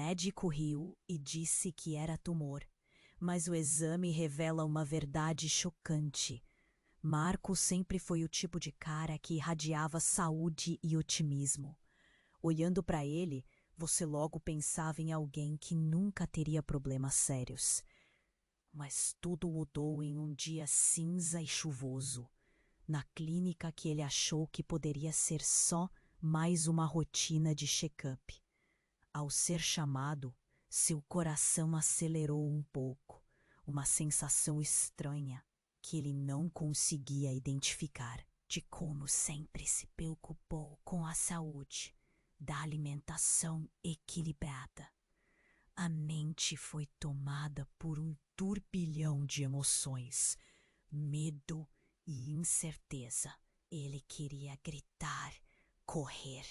médico riu e disse que era tumor, mas o exame revela uma verdade chocante. Marcos sempre foi o tipo de cara que irradiava saúde e otimismo. Olhando para ele, você logo pensava em alguém que nunca teria problemas sérios. Mas tudo mudou em um dia cinza e chuvoso, na clínica que ele achou que poderia ser só mais uma rotina de check-up. Ao ser chamado, seu coração acelerou um pouco, uma sensação estranha que ele não conseguia identificar. De como sempre se preocupou com a saúde, da alimentação equilibrada. A mente foi tomada por um turbilhão de emoções, medo e incerteza. Ele queria gritar, correr,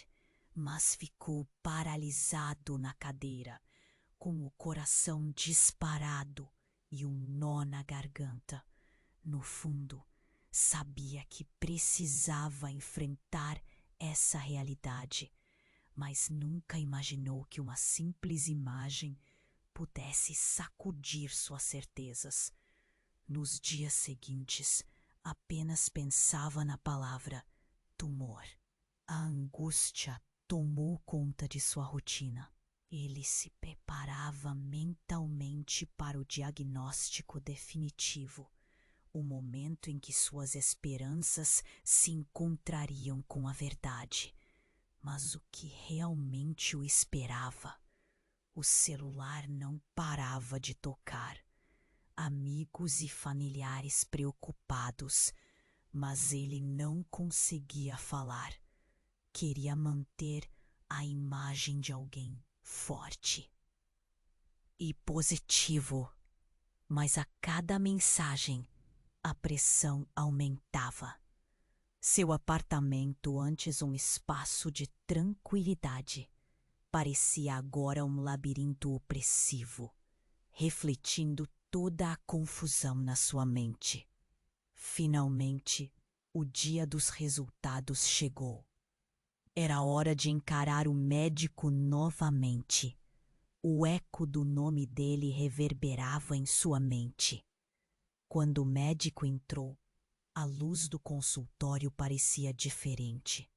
mas ficou paralisado na cadeira, com o coração disparado e um nó na garganta. No fundo, sabia que precisava enfrentar essa realidade, mas nunca imaginou que uma simples imagem pudesse sacudir suas certezas. Nos dias seguintes, apenas pensava na palavra tumor. A angústia tomou conta de sua rotina. Ele se preparava mentalmente para o diagnóstico definitivo, o momento em que suas esperanças se encontrariam com a verdade. Mas o que realmente o esperava? O celular não parava de tocar. Amigos e familiares preocupados, mas ele não conseguia falar. Queria manter a imagem de alguém forte e positivo, mas a cada mensagem a pressão aumentava. Seu apartamento, antes um espaço de tranquilidade, parecia agora um labirinto opressivo, refletindo toda a confusão na sua mente. Finalmente, o dia dos resultados chegou. Era hora de encarar o médico novamente. O eco do nome dele reverberava em sua mente. Quando o médico entrou, a luz do consultório parecia diferente,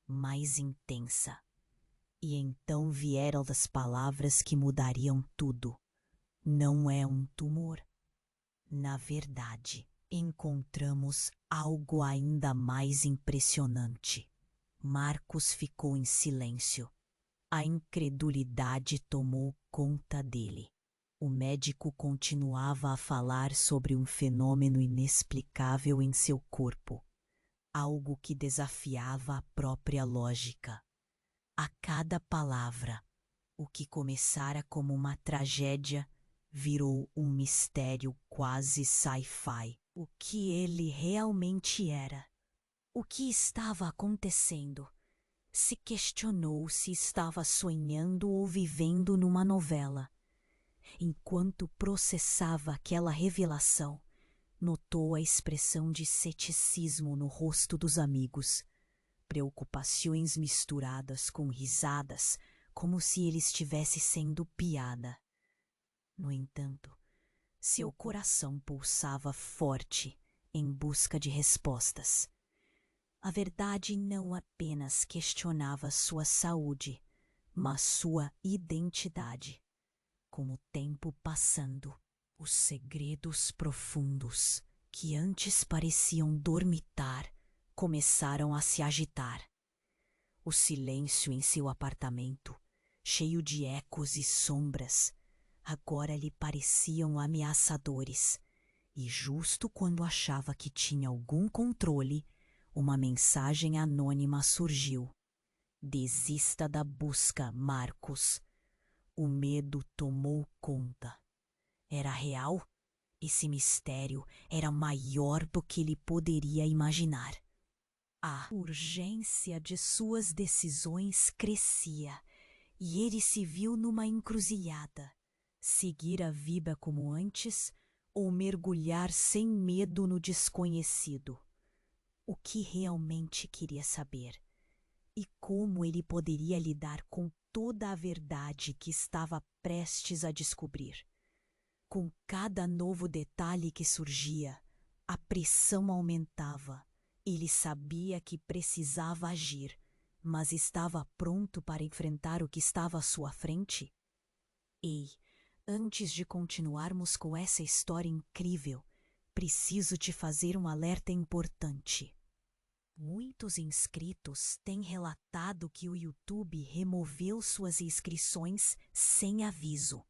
mais intensa. E então vieram as palavras que mudariam tudo. Não é um tumor. Na verdade, encontramos algo ainda mais impressionante. Marcos ficou em silêncio. A incredulidade tomou conta dele. O médico continuava a falar sobre um fenômeno inexplicável em seu corpo, algo que desafiava a própria lógica. A cada palavra, o que começara como uma tragédia virou um mistério quase sci-fi. O que ele realmente era? O que estava acontecendo? Se questionou se estava sonhando ou vivendo numa novela. Enquanto processava aquela revelação, notou a expressão de ceticismo no rosto dos amigos, preocupações misturadas com risadas, como se ele estivesse sendo piada. No entanto, seu coração pulsava forte em busca de respostas. A verdade não apenas questionava sua saúde, mas sua identidade. Com o tempo passando, os segredos profundos, que antes pareciam dormitar, começaram a se agitar. O silêncio em seu apartamento, cheio de ecos e sombras, agora lhe pareciam ameaçadores, e justo quando achava que tinha algum controle, uma mensagem anônima surgiu. Desista da busca, Marcos. O medo tomou conta. Era real? Esse mistério era maior do que ele poderia imaginar. A urgência de suas decisões crescia, e ele se viu numa encruzilhada. Seguir a vida como antes ou mergulhar sem medo no desconhecido. O que realmente queria saber? e como ele poderia lidar com toda a verdade que estava prestes a descobrir. Com cada novo detalhe que surgia, a pressão aumentava. Ele sabia que precisava agir, mas estava pronto para enfrentar o que estava à sua frente? Ei, antes de continuarmos com essa história incrível, preciso te fazer um alerta importante. Muitos inscritos têm relatado que o YouTube removeu suas inscrições sem aviso.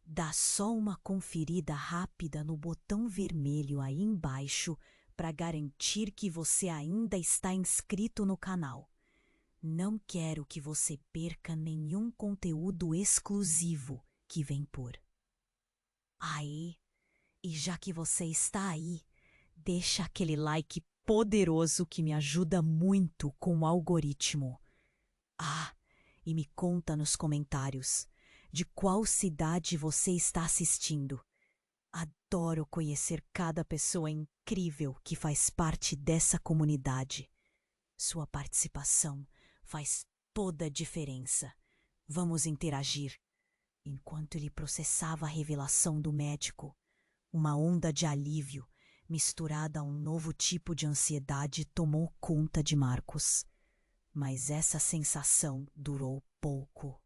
Dá só uma conferida rápida no botão vermelho aí embaixo para garantir que você ainda está inscrito no canal. Não quero que você perca nenhum conteúdo exclusivo que vem por aí. E já que você está aí, deixa aquele like poderoso que me ajuda muito com o algoritmo. Ah, e me conta nos comentários de qual cidade você está assistindo. Adoro conhecer cada pessoa incrível que faz parte dessa comunidade. Sua participação faz toda a diferença. Vamos interagir. Enquanto ele processava a revelação do médico, uma onda de alívio, misturada a um novo tipo de ansiedade, tomou conta de Marcos. Mas essa sensação durou pouco.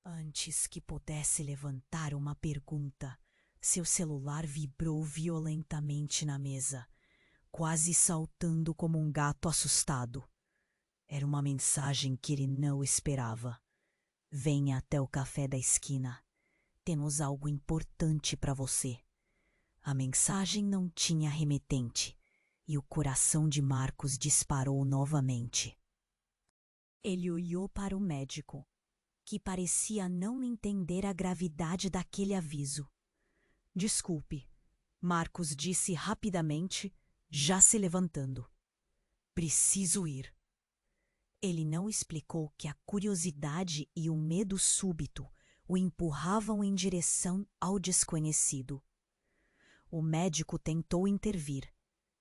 Antes que pudesse levantar uma pergunta, seu celular vibrou violentamente na mesa, quase saltando como um gato assustado. Era uma mensagem que ele não esperava. Venha até o café da esquina. Temos algo importante para você. A mensagem não tinha remetente, e o coração de Marcos disparou novamente. Ele olhou para o médico, que parecia não entender a gravidade daquele aviso. Desculpe, Marcos disse rapidamente, já se levantando. Preciso ir. Ele não explicou que a curiosidade e o medo súbito o empurravam em direção ao desconhecido. O médico tentou intervir,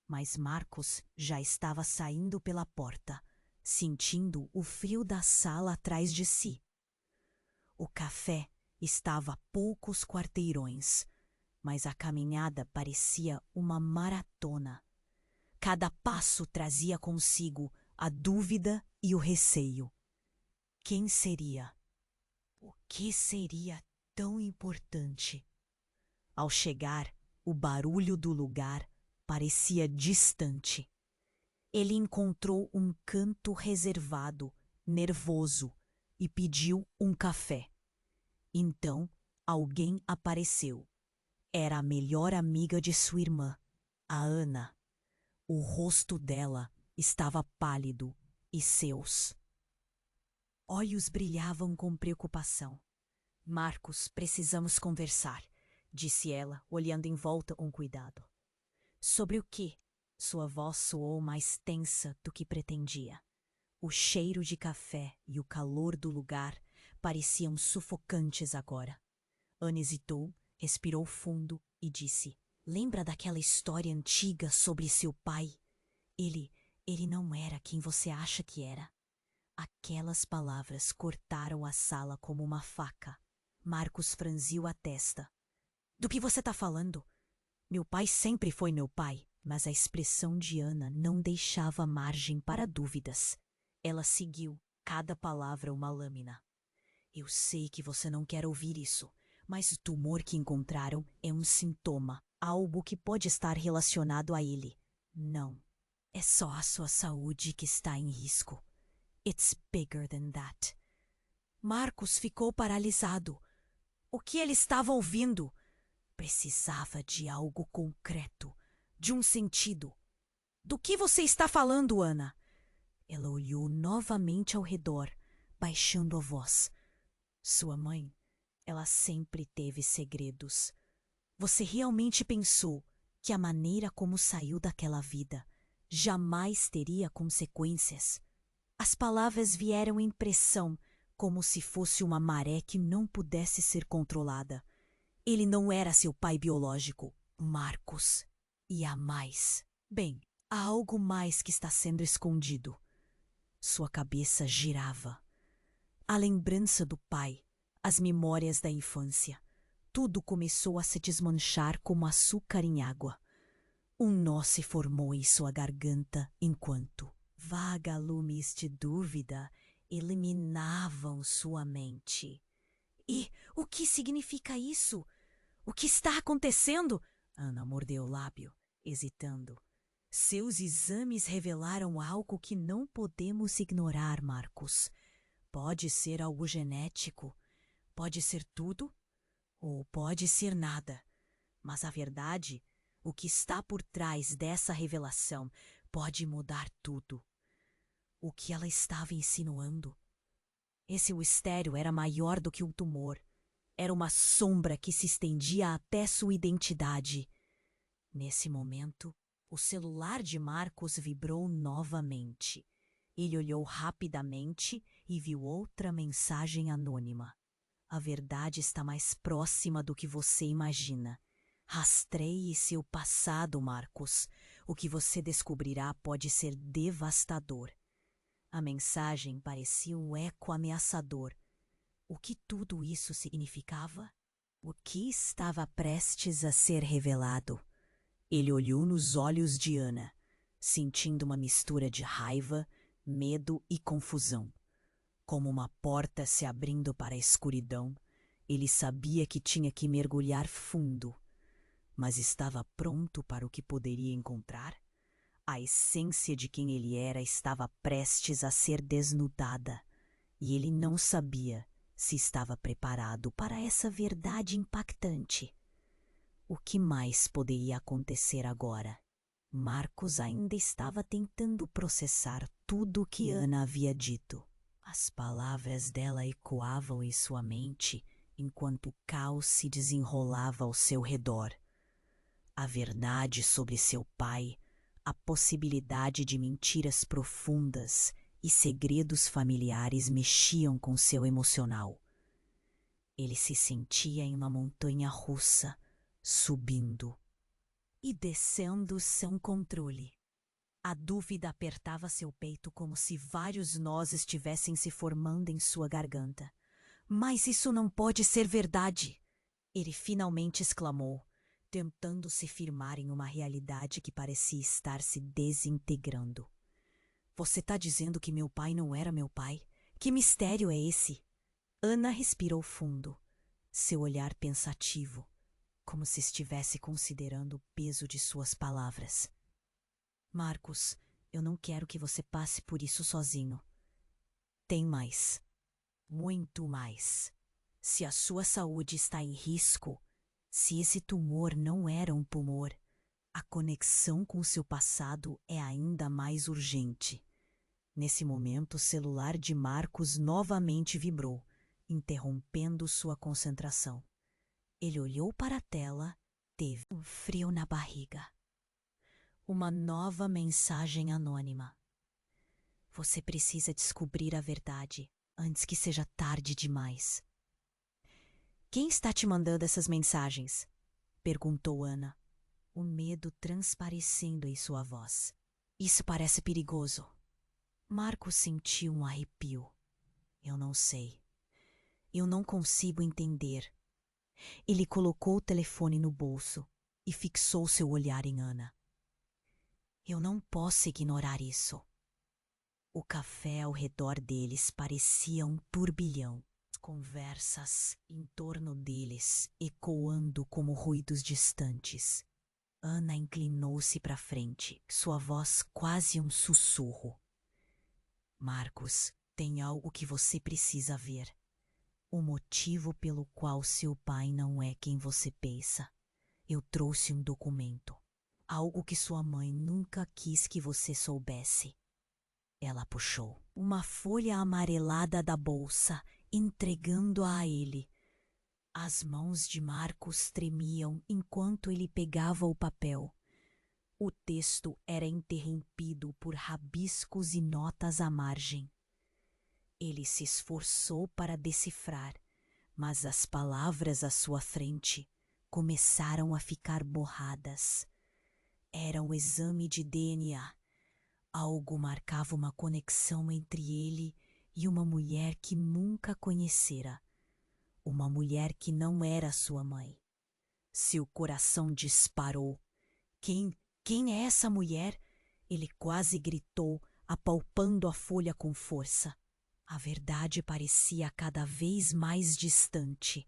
mas Marcos já estava saindo pela porta, sentindo o frio da sala atrás de si. O café estava a poucos quarteirões, mas a caminhada parecia uma maratona. Cada passo trazia consigo a dúvida e o receio. Quem seria? O que seria tão importante? Ao chegar, o barulho do lugar parecia distante. Ele encontrou um canto reservado, nervoso, e pediu um café. Então, alguém apareceu. Era a melhor amiga de sua irmã, a Ana. O rosto dela estava pálido e seus olhos brilhavam com preocupação. Marcos, precisamos conversar, disse ela, olhando em volta com cuidado. Sobre o quê? Sua voz soou mais tensa do que pretendia. O cheiro de café e o calor do lugar pareciam sufocantes agora. Ana hesitou, respirou fundo e disse: Lembra daquela história antiga sobre seu pai? Ele não era quem você acha que era. Aquelas palavras cortaram a sala como uma faca. Marcos franziu a testa. Do que você está falando? Meu pai sempre foi meu pai. Mas a expressão de Ana não deixava margem para dúvidas. Ela seguiu, cada palavra uma lâmina. Eu sei que você não quer ouvir isso, mas o tumor que encontraram é um sintoma, algo que pode estar relacionado a ele. Não, é só a sua saúde que está em risco. It's bigger than that. Marcos ficou paralisado. O que ele estava ouvindo? Precisava de algo concreto, de um sentido. Do que você está falando, Ana? Ela olhou novamente ao redor, baixando a voz. Sua mãe, ela sempre teve segredos. Você realmente pensou que a maneira como saiu daquela vida jamais teria consequências? As palavras vieram em pressão, como se fosse uma maré que não pudesse ser controlada. Ele não era seu pai biológico, Marcos. E há mais. Bem, há algo mais que está sendo escondido. Sua cabeça girava. A lembrança do pai, as memórias da infância, tudo começou a se desmanchar como açúcar em água. Um nó se formou em sua garganta enquanto vagalumes de dúvida eliminavam sua mente. E o que significa isso? O que está acontecendo? Ana mordeu o lábio, hesitando. Seus exames revelaram algo que não podemos ignorar, Marcos. Pode ser algo genético, pode ser tudo, ou pode ser nada. Mas a verdade, o que está por trás dessa revelação, pode mudar tudo. O que ela estava insinuando? Esse mistério era maior do que um tumor. Era uma sombra que se estendia até sua identidade. Nesse momento, o celular de Marcos vibrou novamente. Ele olhou rapidamente e viu outra mensagem anônima. A verdade está mais próxima do que você imagina. Rastreie seu passado, Marcos. O que você descobrirá pode ser devastador. A mensagem parecia um eco ameaçador. O que tudo isso significava? O que estava prestes a ser revelado? Ele olhou nos olhos de Ana, sentindo uma mistura de raiva, medo e confusão. Como uma porta se abrindo para a escuridão, ele sabia que tinha que mergulhar fundo. Mas estava pronto para o que poderia encontrar? A essência de quem ele era estava prestes a ser desnudada, e ele não sabia se estava preparado para essa verdade impactante. O que mais poderia acontecer agora? Marcos ainda estava tentando processar tudo o que Ana havia dito. As palavras dela ecoavam em sua mente enquanto o caos se desenrolava ao seu redor. A verdade sobre seu pai, a possibilidade de mentiras profundas e segredos familiares mexiam com seu emocional. Ele se sentia em uma montanha russa, subindo e descendo sem controle. A dúvida apertava seu peito como se vários nós estivessem se formando em sua garganta. Mas isso não pode ser verdade! Ele finalmente exclamou, tentando se firmar em uma realidade que parecia estar se desintegrando. Você está dizendo que meu pai não era meu pai? Que mistério é esse? Ana respirou fundo, seu olhar pensativo, como se estivesse considerando o peso de suas palavras. Marcos, eu não quero que você passe por isso sozinho. Tem mais. Muito mais. Se a sua saúde está em risco, se esse tumor não era um tumor, a conexão com seu passado é ainda mais urgente. Nesse momento, o celular de Marcos novamente vibrou, interrompendo sua concentração. Ele olhou para a tela, teve um frio na barriga. Uma nova mensagem anônima. Você precisa descobrir a verdade antes que seja tarde demais. Quem está te mandando essas mensagens? Perguntou Ana, o medo transparecendo em sua voz. Isso parece perigoso. Marcos sentiu um arrepio. Eu não sei. Eu não consigo entender. Ele colocou o telefone no bolso e fixou seu olhar em Ana. Eu não posso ignorar isso. O café ao redor deles parecia um turbilhão. Conversas em torno deles ecoando como ruídos distantes. Ana inclinou-se para frente, sua voz quase um sussurro. Marcos, tem algo que você precisa ver. O motivo pelo qual seu pai não é quem você pensa. Eu trouxe um documento. Algo que sua mãe nunca quis que você soubesse. Ela puxou uma folha amarelada da bolsa, entregando-a a ele. As mãos de Marcos tremiam enquanto ele pegava o papel. O texto era interrompido por rabiscos e notas à margem. Ele se esforçou para decifrar, mas as palavras à sua frente começaram a ficar borradas. Era um exame de DNA. Algo marcava uma conexão entre ele e uma mulher que nunca conhecera. Uma mulher que não era sua mãe. Seu coração disparou. Quem? Quem é essa mulher? Ele quase gritou, apalpando a folha com força. A verdade parecia cada vez mais distante.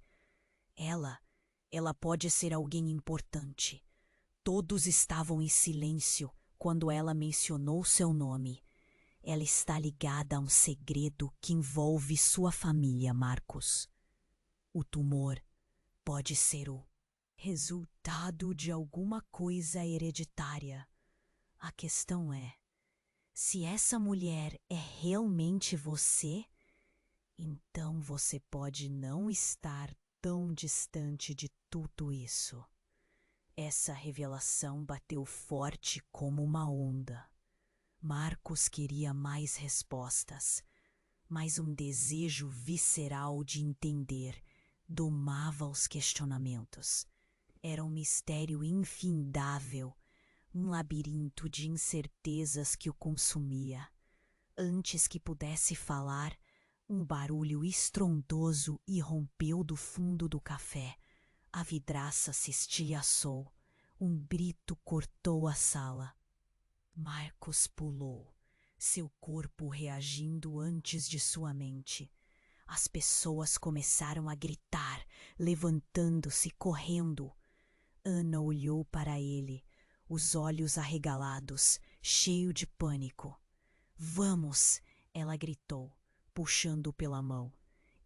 Ela pode ser alguém importante. Todos estavam em silêncio quando ela mencionou seu nome. Ela está ligada a um segredo que envolve sua família, Marcos. O tumor pode ser o resultado de alguma coisa hereditária. A questão é, se essa mulher é realmente você, então você pode não estar tão distante de tudo isso. Essa revelação bateu forte como uma onda. Marcos queria mais respostas, mas um desejo visceral de entender domava os questionamentos. Era um mistério infindável, um labirinto de incertezas que o consumia. Antes que pudesse falar, um barulho estrondoso irrompeu do fundo do café. A vidraça se estilhaçou. Um grito cortou a sala. Marcos pulou, seu corpo reagindo antes de sua mente. As pessoas começaram a gritar, levantando-se, correndo. Ana olhou para ele, os olhos arregalados, cheio de pânico. Vamos! Ela gritou, puxando-o pela mão.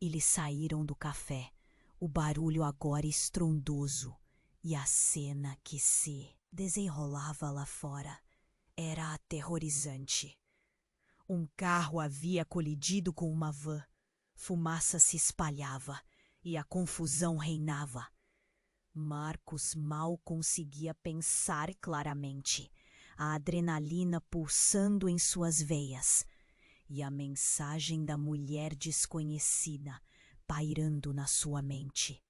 Eles saíram do café, o barulho agora estrondoso, e a cena que se desenrolava lá fora era aterrorizante. Um carro havia colidido com uma van. Fumaça se espalhava e a confusão reinava. Marcos mal conseguia pensar claramente, a adrenalina pulsando em suas veias e a mensagem da mulher desconhecida pairando na sua mente.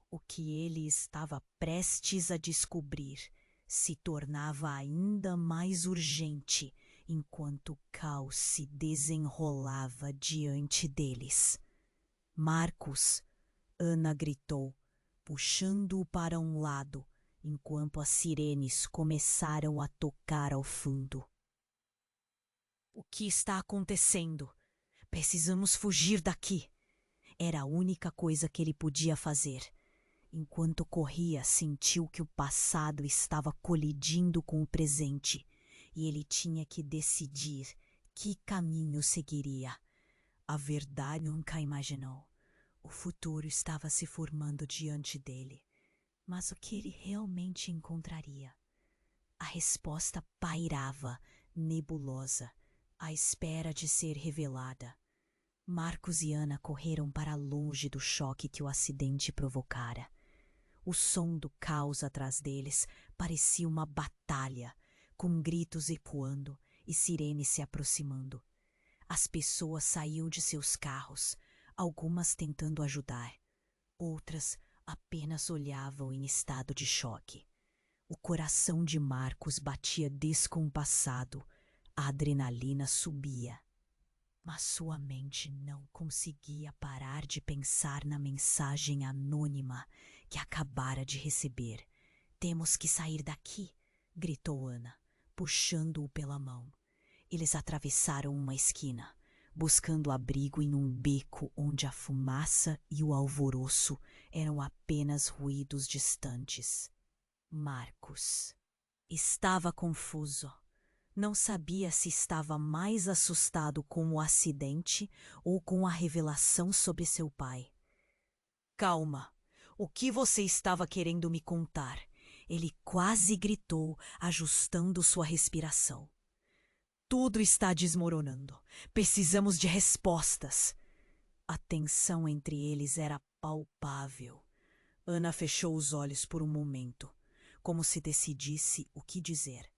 O que ele estava prestes a descobrir se tornava ainda mais urgente enquanto o caos se desenrolava diante deles. Marcos, Ana gritou, puxando-o para um lado, enquanto as sirenes começaram a tocar ao fundo. O que está acontecendo? Precisamos fugir daqui. Era a única coisa que ele podia fazer. Enquanto corria, sentiu que o passado estava colidindo com o presente e ele tinha que decidir que caminho seguiria. A verdade nunca imaginou. O futuro estava se formando diante dele, mas o que ele realmente encontraria? A resposta pairava, nebulosa, à espera de ser revelada. Marcos e Ana correram para longe do choque que o acidente provocara. O som do caos atrás deles parecia uma batalha, com gritos ecoando e sirenes se aproximando. As pessoas saíam de seus carros, algumas tentando ajudar, outras apenas olhavam em estado de choque. O coração de Marcos batia descompassado, a adrenalina subia. Mas sua mente não conseguia parar de pensar na mensagem anônima que acabara de receber. Temos que sair daqui, gritou Ana, puxando-o pela mão. Eles atravessaram uma esquina, buscando abrigo em um beco onde a fumaça e o alvoroço eram apenas ruídos distantes. Marcos estava confuso. Não sabia se estava mais assustado com o acidente ou com a revelação sobre seu pai. Calma, o que você estava querendo me contar? Ele quase gritou, ajustando sua respiração. Tudo está desmoronando. Precisamos de respostas. A tensão entre eles era palpável. Ana fechou os olhos por um momento, como se decidisse o que dizer.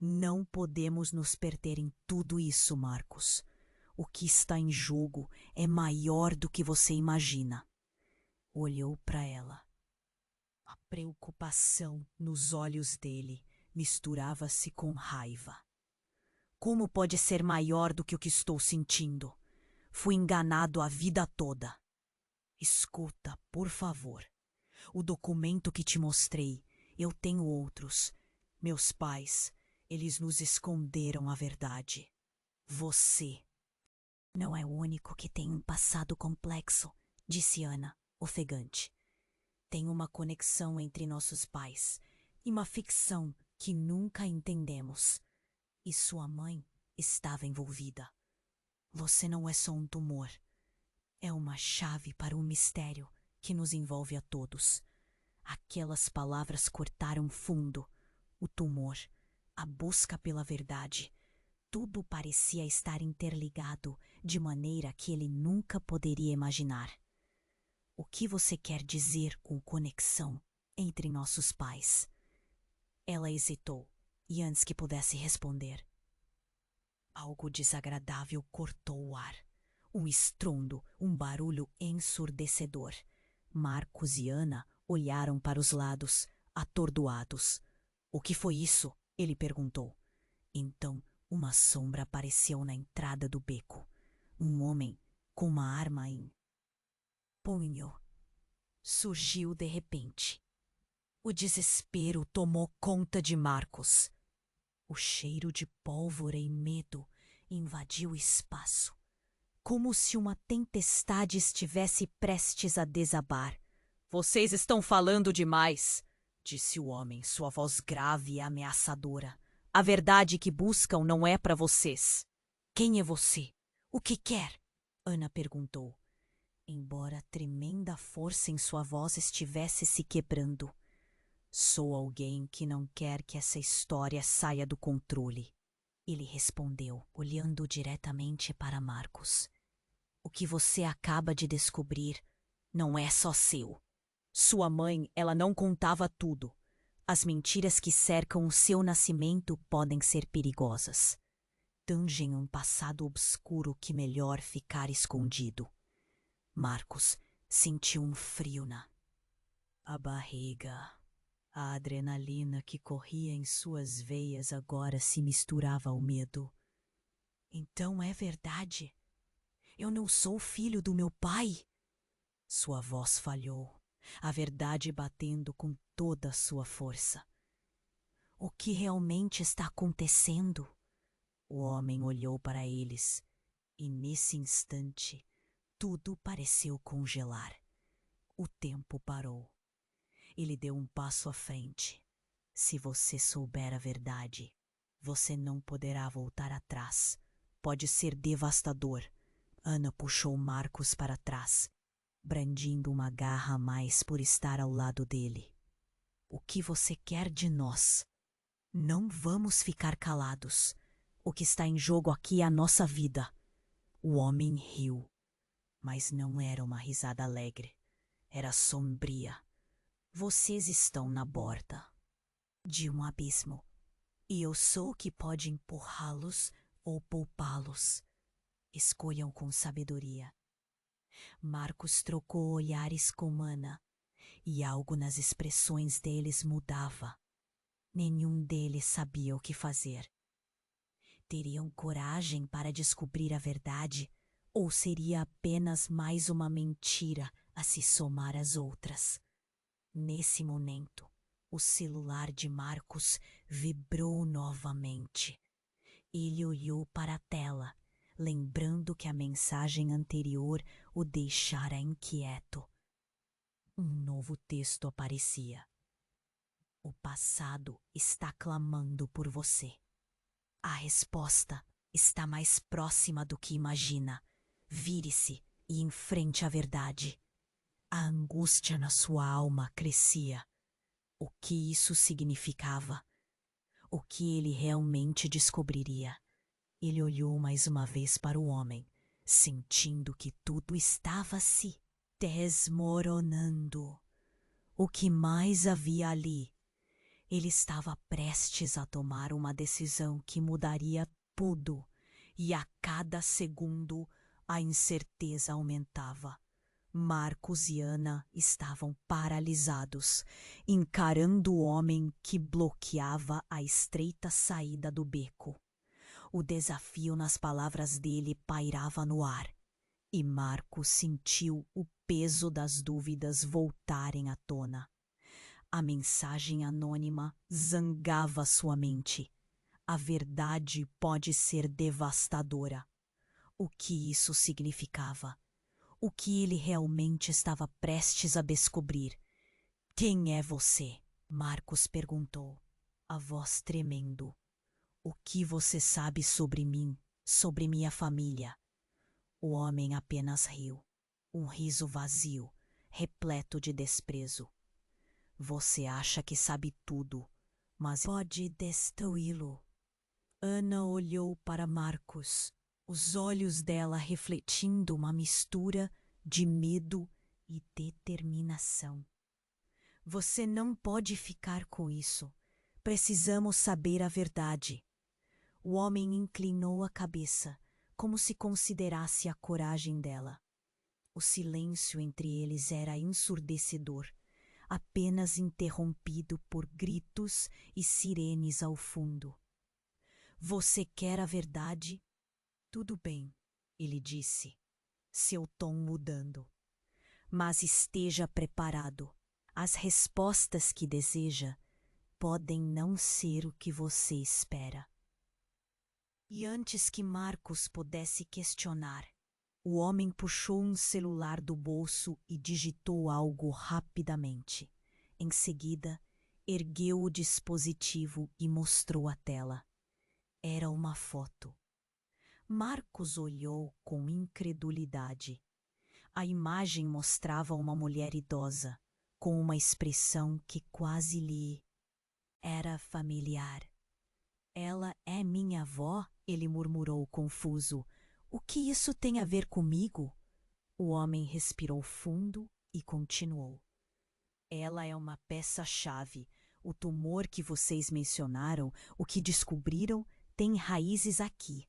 Não podemos nos perder em tudo isso, Marcos. O que está em jogo é maior do que você imagina. Olhou para ela. A preocupação nos olhos dele misturava-se com raiva. Como pode ser maior do que o que estou sentindo? Fui enganado a vida toda. Escuta, por favor. O documento que te mostrei, eu tenho outros. Meus pais, eles nos esconderam a verdade. Você não é o único que tem um passado complexo, disse Ana, ofegante. Tem uma conexão entre nossos pais e uma ficção que nunca entendemos. E sua mãe estava envolvida. Você não é só um tumor. É uma chave para um mistério que nos envolve a todos. Aquelas palavras cortaram fundo. O tumor, a busca pela verdade. Tudo parecia estar interligado de maneira que ele nunca poderia imaginar. O que você quer dizer com conexão entre nossos pais? Ela hesitou, e antes que pudesse responder, algo desagradável cortou o ar. Um estrondo, um barulho ensurdecedor. Marcos e Ana olharam para os lados, atordoados. O que foi isso? Ele perguntou. Então, uma sombra apareceu na entrada do beco. Um homem com uma arma em punho surgiu de repente. O desespero tomou conta de Marcos. O cheiro de pólvora e medo invadiu o espaço, como se uma tempestade estivesse prestes a desabar. Vocês estão falando demais, disse o homem, sua voz grave e ameaçadora. A verdade que buscam não é para vocês. Quem é você? O que quer? Ana perguntou, embora tremenda força em sua voz estivesse se quebrando. Sou alguém que não quer que essa história saia do controle. Ele respondeu, olhando diretamente para Marcos. O que você acaba de descobrir não é só seu. Sua mãe, ela não contava tudo. As mentiras que cercam o seu nascimento podem ser perigosas. Tangem um passado obscuro que melhor ficar escondido. Marcos sentiu um frio na barriga. A adrenalina que corria em suas veias agora se misturava ao medo. Então é verdade? Eu não sou filho do meu pai? Sua voz falhou, a verdade batendo com toda a sua força. O que realmente está acontecendo? O homem olhou para eles, e nesse instante, tudo pareceu congelar. O tempo parou. Ele deu um passo à frente. Se você souber a verdade, você não poderá voltar atrás. Pode ser devastador. Ana puxou Marcos para trás, brandindo uma garra a mais por estar ao lado dele. O que você quer de nós? Não vamos ficar calados. O que está em jogo aqui é a nossa vida. O homem riu, mas não era uma risada alegre. Era sombria. Vocês estão na borda de um abismo, e eu sou o que pode empurrá-los ou poupá-los. Escolham com sabedoria. Marcos trocou olhares com Ana, e algo nas expressões deles mudava. Nenhum deles sabia o que fazer. Teriam coragem para descobrir a verdade, ou seria apenas mais uma mentira a se somar às outras? Nesse momento, o celular de Marcos vibrou novamente. Ele olhou para a tela, lembrando que a mensagem anterior o deixara inquieto. Um novo texto aparecia. O passado está clamando por você. A resposta está mais próxima do que imagina. Vire-se e enfrente a verdade. A angústia na sua alma crescia. O que isso significava? O que ele realmente descobriria? Ele olhou mais uma vez para o homem, sentindo que tudo estava se desmoronando. O que mais havia ali? Ele estava prestes a tomar uma decisão que mudaria tudo, e a cada segundo a incerteza aumentava. Marcos e Ana estavam paralisados, encarando o homem que bloqueava a estreita saída do beco. O desafio nas palavras dele pairava no ar, e Marcos sentiu o peso das dúvidas voltarem à tona. A mensagem anônima zangava sua mente. A verdade pode ser devastadora. O que isso significava? O que ele realmente estava prestes a descobrir? Quem é você? Marcos perguntou, a voz tremendo. O que você sabe sobre mim, sobre minha família? O homem apenas riu, um riso vazio, repleto de desprezo. Você acha que sabe tudo, mas pode destruí-lo. Ana olhou para Marcos, os olhos dela refletindo uma mistura de medo e determinação. Você não pode ficar com isso. Precisamos saber a verdade. O homem inclinou a cabeça, como se considerasse a coragem dela. O silêncio entre eles era ensurdecedor, apenas interrompido por gritos e sirenes ao fundo. Você quer a verdade? Tudo bem, ele disse, seu tom mudando. Mas esteja preparado. As respostas que deseja podem não ser o que você espera. E antes que Marcos pudesse questionar, o homem puxou um celular do bolso e digitou algo rapidamente. Em seguida, ergueu o dispositivo e mostrou a tela. Era uma foto. Marcos olhou com incredulidade. A imagem mostrava uma mulher idosa, com uma expressão que quase lhe era familiar. Ela é minha avó? Ele murmurou confuso. O que isso tem a ver comigo? O homem respirou fundo e continuou. Ela é uma peça-chave. O tumor que vocês mencionaram, o que descobriram, tem raízes aqui.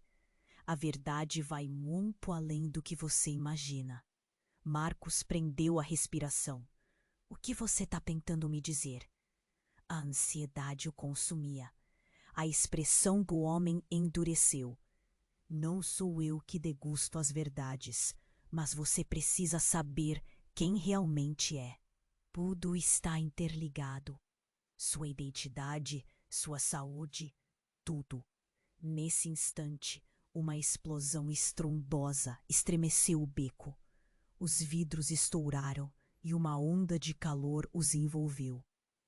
A verdade vai muito além do que você imagina. Marcos prendeu a respiração. O que você está tentando me dizer? A ansiedade o consumia. A expressão do homem endureceu. Não sou eu que degusto as verdades, mas você precisa saber quem realmente é. Tudo está interligado. Sua identidade, sua saúde, tudo. Nesse instante, uma explosão estrondosa estremeceu o beco. Os vidros estouraram e uma onda de calor os envolveu.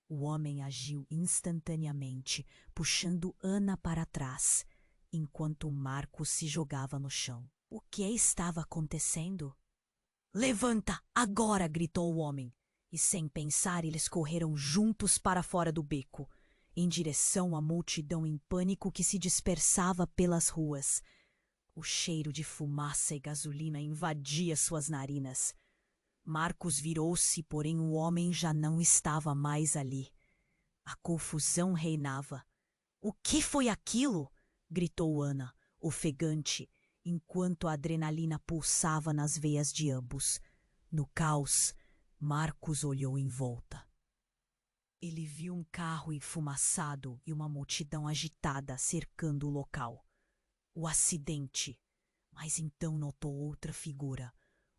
O homem agiu instantaneamente, puxando Ana para trás, enquanto Marcos se jogava no chão. O que estava acontecendo? Levanta, agora! Gritou o homem. E sem pensar, eles correram juntos para fora do beco, em direção à multidão em pânico que se dispersava pelas ruas. O cheiro de fumaça e gasolina invadia suas narinas. Marcos virou-se, porém o homem já não estava mais ali. A confusão reinava. O que foi aquilo? Gritou Ana, ofegante, enquanto a adrenalina pulsava nas veias de ambos. No caos, Marcos olhou em volta. Ele viu um carro enfumaçado e uma multidão agitada cercando o local. O acidente. Mas então notou outra figura.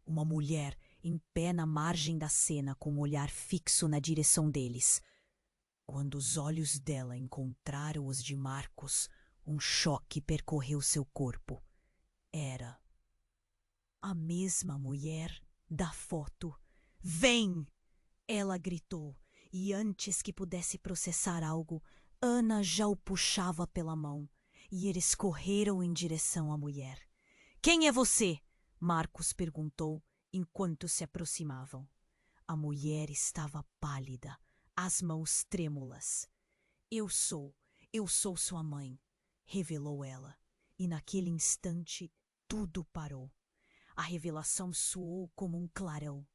Uma mulher em pé na margem da cena com um olhar fixo na direção deles. Quando os olhos dela encontraram os de Marcos, um choque percorreu seu corpo. Era a mesma mulher da foto. Vem! Ela gritou, e antes que pudesse processar algo, Ana já o puxava pela mão, e eles correram em direção à mulher. Quem é você? Marcos perguntou, enquanto se aproximavam. A mulher estava pálida, as mãos trêmulas. Eu sou sua mãe, revelou ela, e naquele instante tudo parou. A revelação soou como um clarão.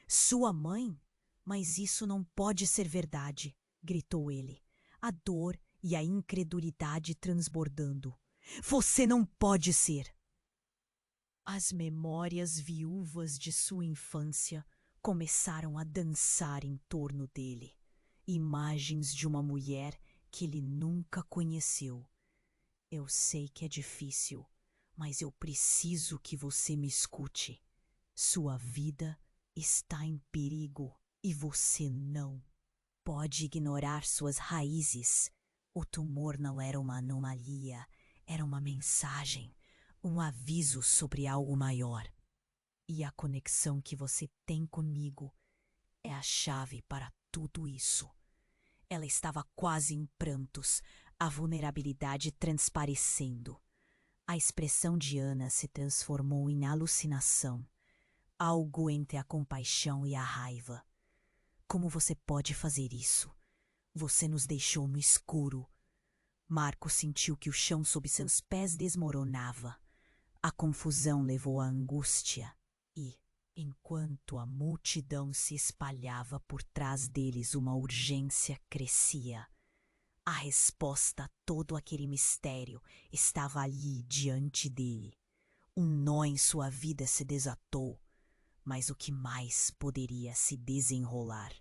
Sua mãe? Mas isso não pode ser verdade, gritou ele, a dor e a incredulidade transbordando. Você não pode ser! As memórias viúvas de sua infância começaram a dançar em torno dele. Imagens de uma mulher que ele nunca conheceu. Eu sei que é difícil, mas eu preciso que você me escute. Sua vida está em perigo e você não pode ignorar suas raízes. O tumor não era uma anomalia, era uma mensagem, um aviso sobre algo maior. E a conexão que você tem comigo é a chave para tudo isso. Ela estava quase em prantos, a vulnerabilidade transparecendo. A expressão de Ana se transformou em alucinação, algo entre a compaixão e a raiva. Como você pode fazer isso? Você nos deixou no escuro. Marco sentiu que o chão sob seus pés desmoronava. A confusão levou à angústia e, enquanto a multidão se espalhava por trás deles, uma urgência crescia. A resposta a todo aquele mistério estava ali diante dele. Um nó em sua vida se desatou, mas o que mais poderia se desenrolar?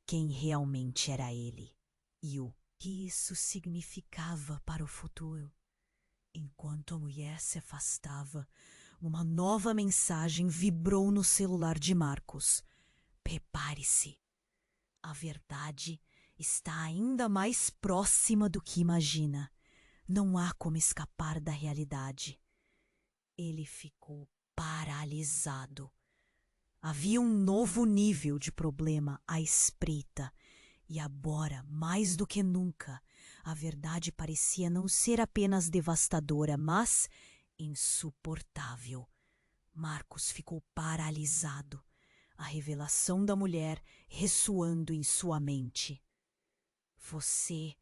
Quem realmente era ele e o que isso significava para o futuro? Enquanto a mulher se afastava, uma nova mensagem vibrou no celular de Marcos. Prepare-se. A verdade está ainda mais próxima do que imagina. Não há como escapar da realidade. Ele ficou paralisado. Havia um novo nível de problema à espreita, e agora, mais do que nunca, a verdade parecia não ser apenas devastadora, mas insuportável. Marcos ficou paralisado, a revelação da mulher ressoando em sua mente. Você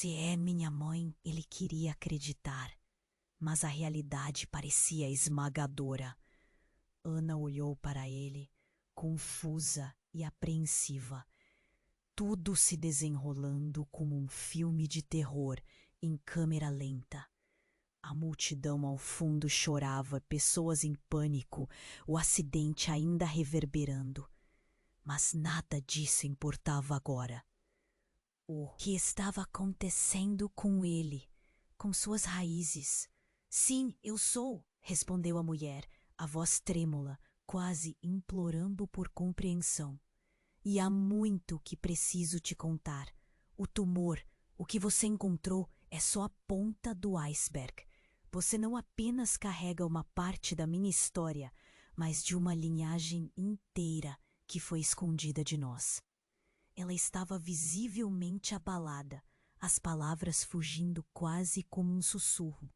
é minha mãe, ele queria acreditar, mas a realidade parecia esmagadora. Ana olhou para ele, confusa e apreensiva. Tudo se desenrolando como um filme de terror em câmera lenta. A multidão ao fundo chorava, pessoas em pânico, o acidente ainda reverberando. Mas nada disso importava agora. O que estava acontecendo com ele, com suas raízes? Sim, eu sou, respondeu a mulher, a voz trêmula, quase implorando por compreensão. E há muito que preciso te contar. O tumor, o que você encontrou, é só a ponta do iceberg. Você não apenas carrega uma parte da minha história, mas de uma linhagem inteira que foi escondida de nós. Ela estava visivelmente abalada, as palavras fugindo quase como um sussurro.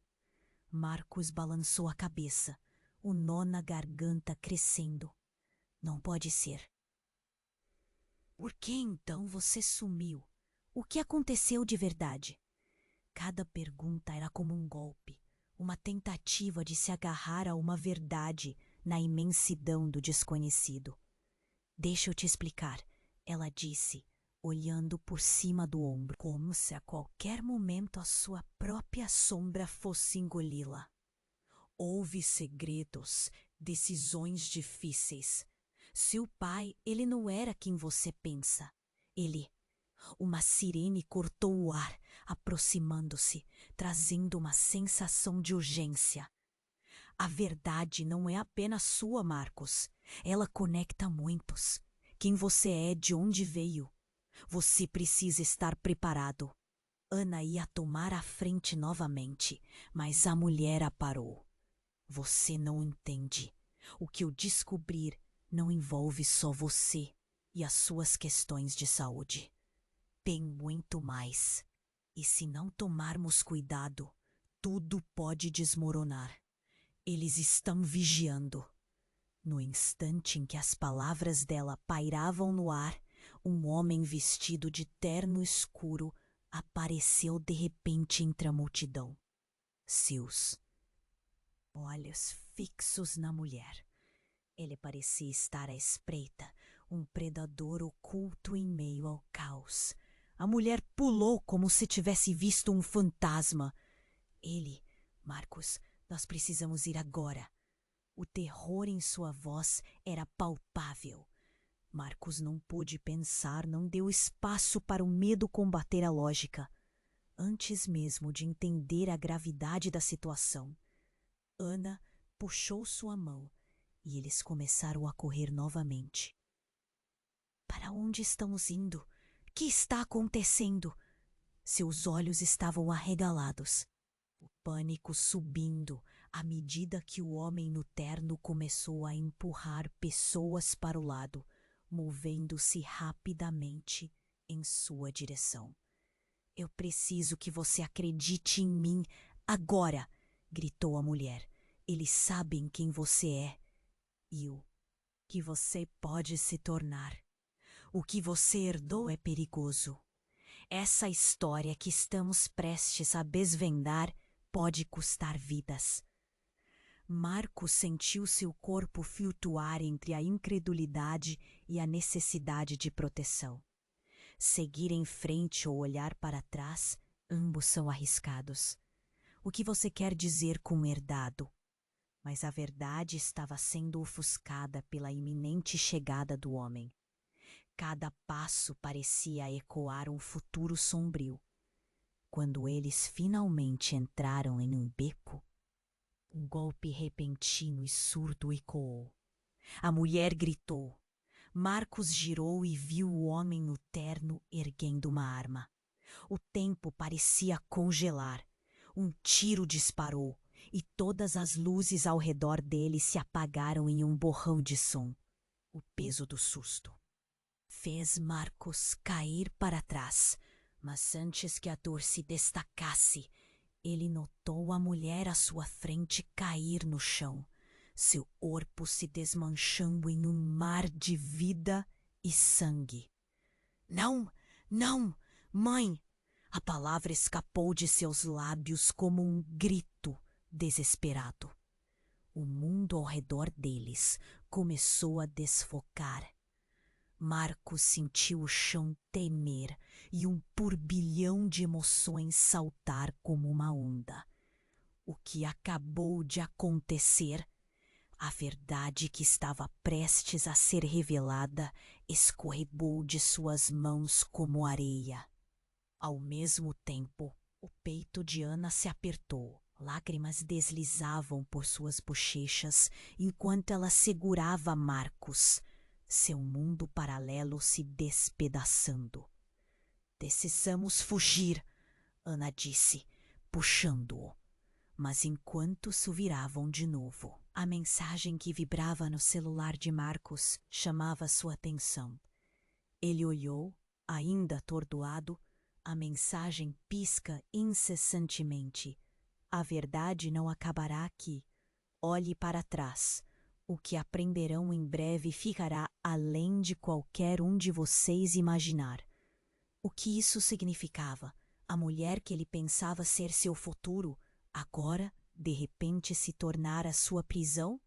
Marcos balançou a cabeça, o nó na garganta crescendo. Não pode ser. Por que então você sumiu? O que aconteceu de verdade? Cada pergunta era como um golpe, uma tentativa de se agarrar a uma verdade na imensidão do desconhecido. Deixa eu te explicar, ela disse, olhando por cima do ombro, como se a qualquer momento a sua própria sombra fosse engoli-la. Houve segredos, decisões difíceis. Seu pai, ele não era quem você pensa. Uma sirene cortou o ar, aproximando-se, trazendo uma sensação de urgência. A verdade não é apenas sua, Marcos. Ela conecta muitos. Quem você é, de onde veio. Você precisa estar preparado. Ana ia tomar a frente novamente, mas a mulher a parou. Você não entende. O que eu descobrir não envolve só você e as suas questões de saúde. Tem muito mais. E se não tomarmos cuidado, tudo pode desmoronar. Eles estão vigiando. No instante em que as palavras dela pairavam no ar, um homem vestido de terno escuro apareceu de repente entre a multidão. Seus olhos fixos na mulher. Ele parecia estar à espreita, um predador oculto em meio ao caos. A mulher pulou como se tivesse visto um fantasma. Marcos, nós precisamos ir agora. O terror em sua voz era palpável. Marcos não pôde pensar, não deu espaço para o medo combater a lógica. antes mesmo de entender a gravidade da situação. Ana puxou sua mão e eles começaram a correr novamente. Para onde estamos indo? Que está acontecendo? Seus olhos estavam arregalados, o pânico subindo à medida que o homem no terno começou a empurrar pessoas para o lado, movendo-se rapidamente em sua direção. Eu preciso que você acredite em mim agora, gritou a mulher. Eles sabem quem você é e o que você pode se tornar. O que você herdou é perigoso. Essa história que estamos prestes a desvendar pode custar vidas. Marcos sentiu seu corpo flutuar entre a incredulidade e a necessidade de proteção. Seguir em frente ou olhar para trás, ambos são arriscados. O que você quer dizer com herdado? Mas a verdade estava sendo ofuscada pela iminente chegada do homem. Cada passo parecia ecoar um futuro sombrio. Quando eles finalmente entraram em um beco, um golpe repentino e surdo ecoou. A mulher gritou. Marcos girou e viu o homem no terno erguendo uma arma. O tempo parecia congelar. Um tiro disparou e todas as luzes ao redor dele se apagaram em um borrão de som. O peso do susto fez Marcos cair para trás, mas antes que a dor se destacasse, ele notou a mulher à sua frente cair no chão, seu corpo se desmanchando em um mar de vida e sangue. Não, não, mãe! A palavra escapou de seus lábios como um grito desesperado. O mundo ao redor deles começou a desfocar. Marcos sentiu o chão tremer e um turbilhão de emoções saltar como uma onda. O que acabou de acontecer? A verdade que estava prestes a ser revelada escorregou de suas mãos como areia. Ao mesmo tempo, o peito de Ana se apertou. Lágrimas deslizavam por suas bochechas enquanto ela segurava Marcos, seu mundo paralelo se despedaçando. Precisamos fugir, Ana disse, puxando-o. Mas enquanto se viravam de novo, a mensagem que vibrava no celular de Marcos chamava sua atenção. Ele olhou, ainda atordoado. A mensagem pisca incessantemente. A verdade não acabará aqui. Olhe para trás. O que aprenderão em breve ficará além de qualquer um de vocês imaginar. O que isso significava? A mulher que ele pensava ser seu futuro, agora, de repente, se tornara sua prisão?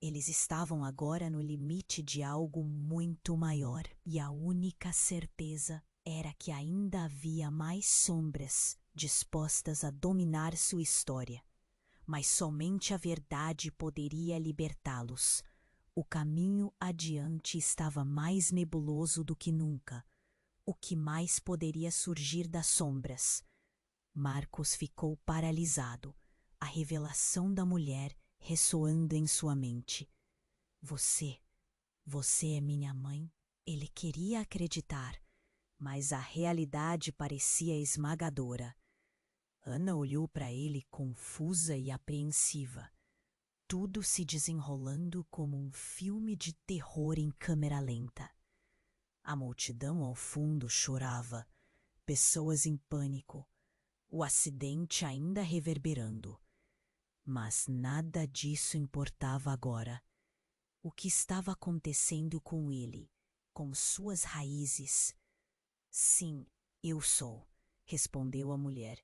Eles estavam agora no limite de algo muito maior, e a única certeza era que ainda havia mais sombras dispostas a dominar sua história. Mas somente a verdade poderia libertá-los. O caminho adiante estava mais nebuloso do que nunca. O que mais poderia surgir das sombras? Marcos ficou paralisado, a revelação da mulher ressoando em sua mente. Você é minha mãe? Ele queria acreditar, mas a realidade parecia esmagadora. Ana olhou para ele confusa e apreensiva. Tudo se desenrolando como um filme de terror em câmera lenta. A multidão ao fundo chorava, pessoas em pânico, o acidente ainda reverberando. Mas nada disso importava agora. O que estava acontecendo com ele, com suas raízes? Sim, eu sou, respondeu a mulher,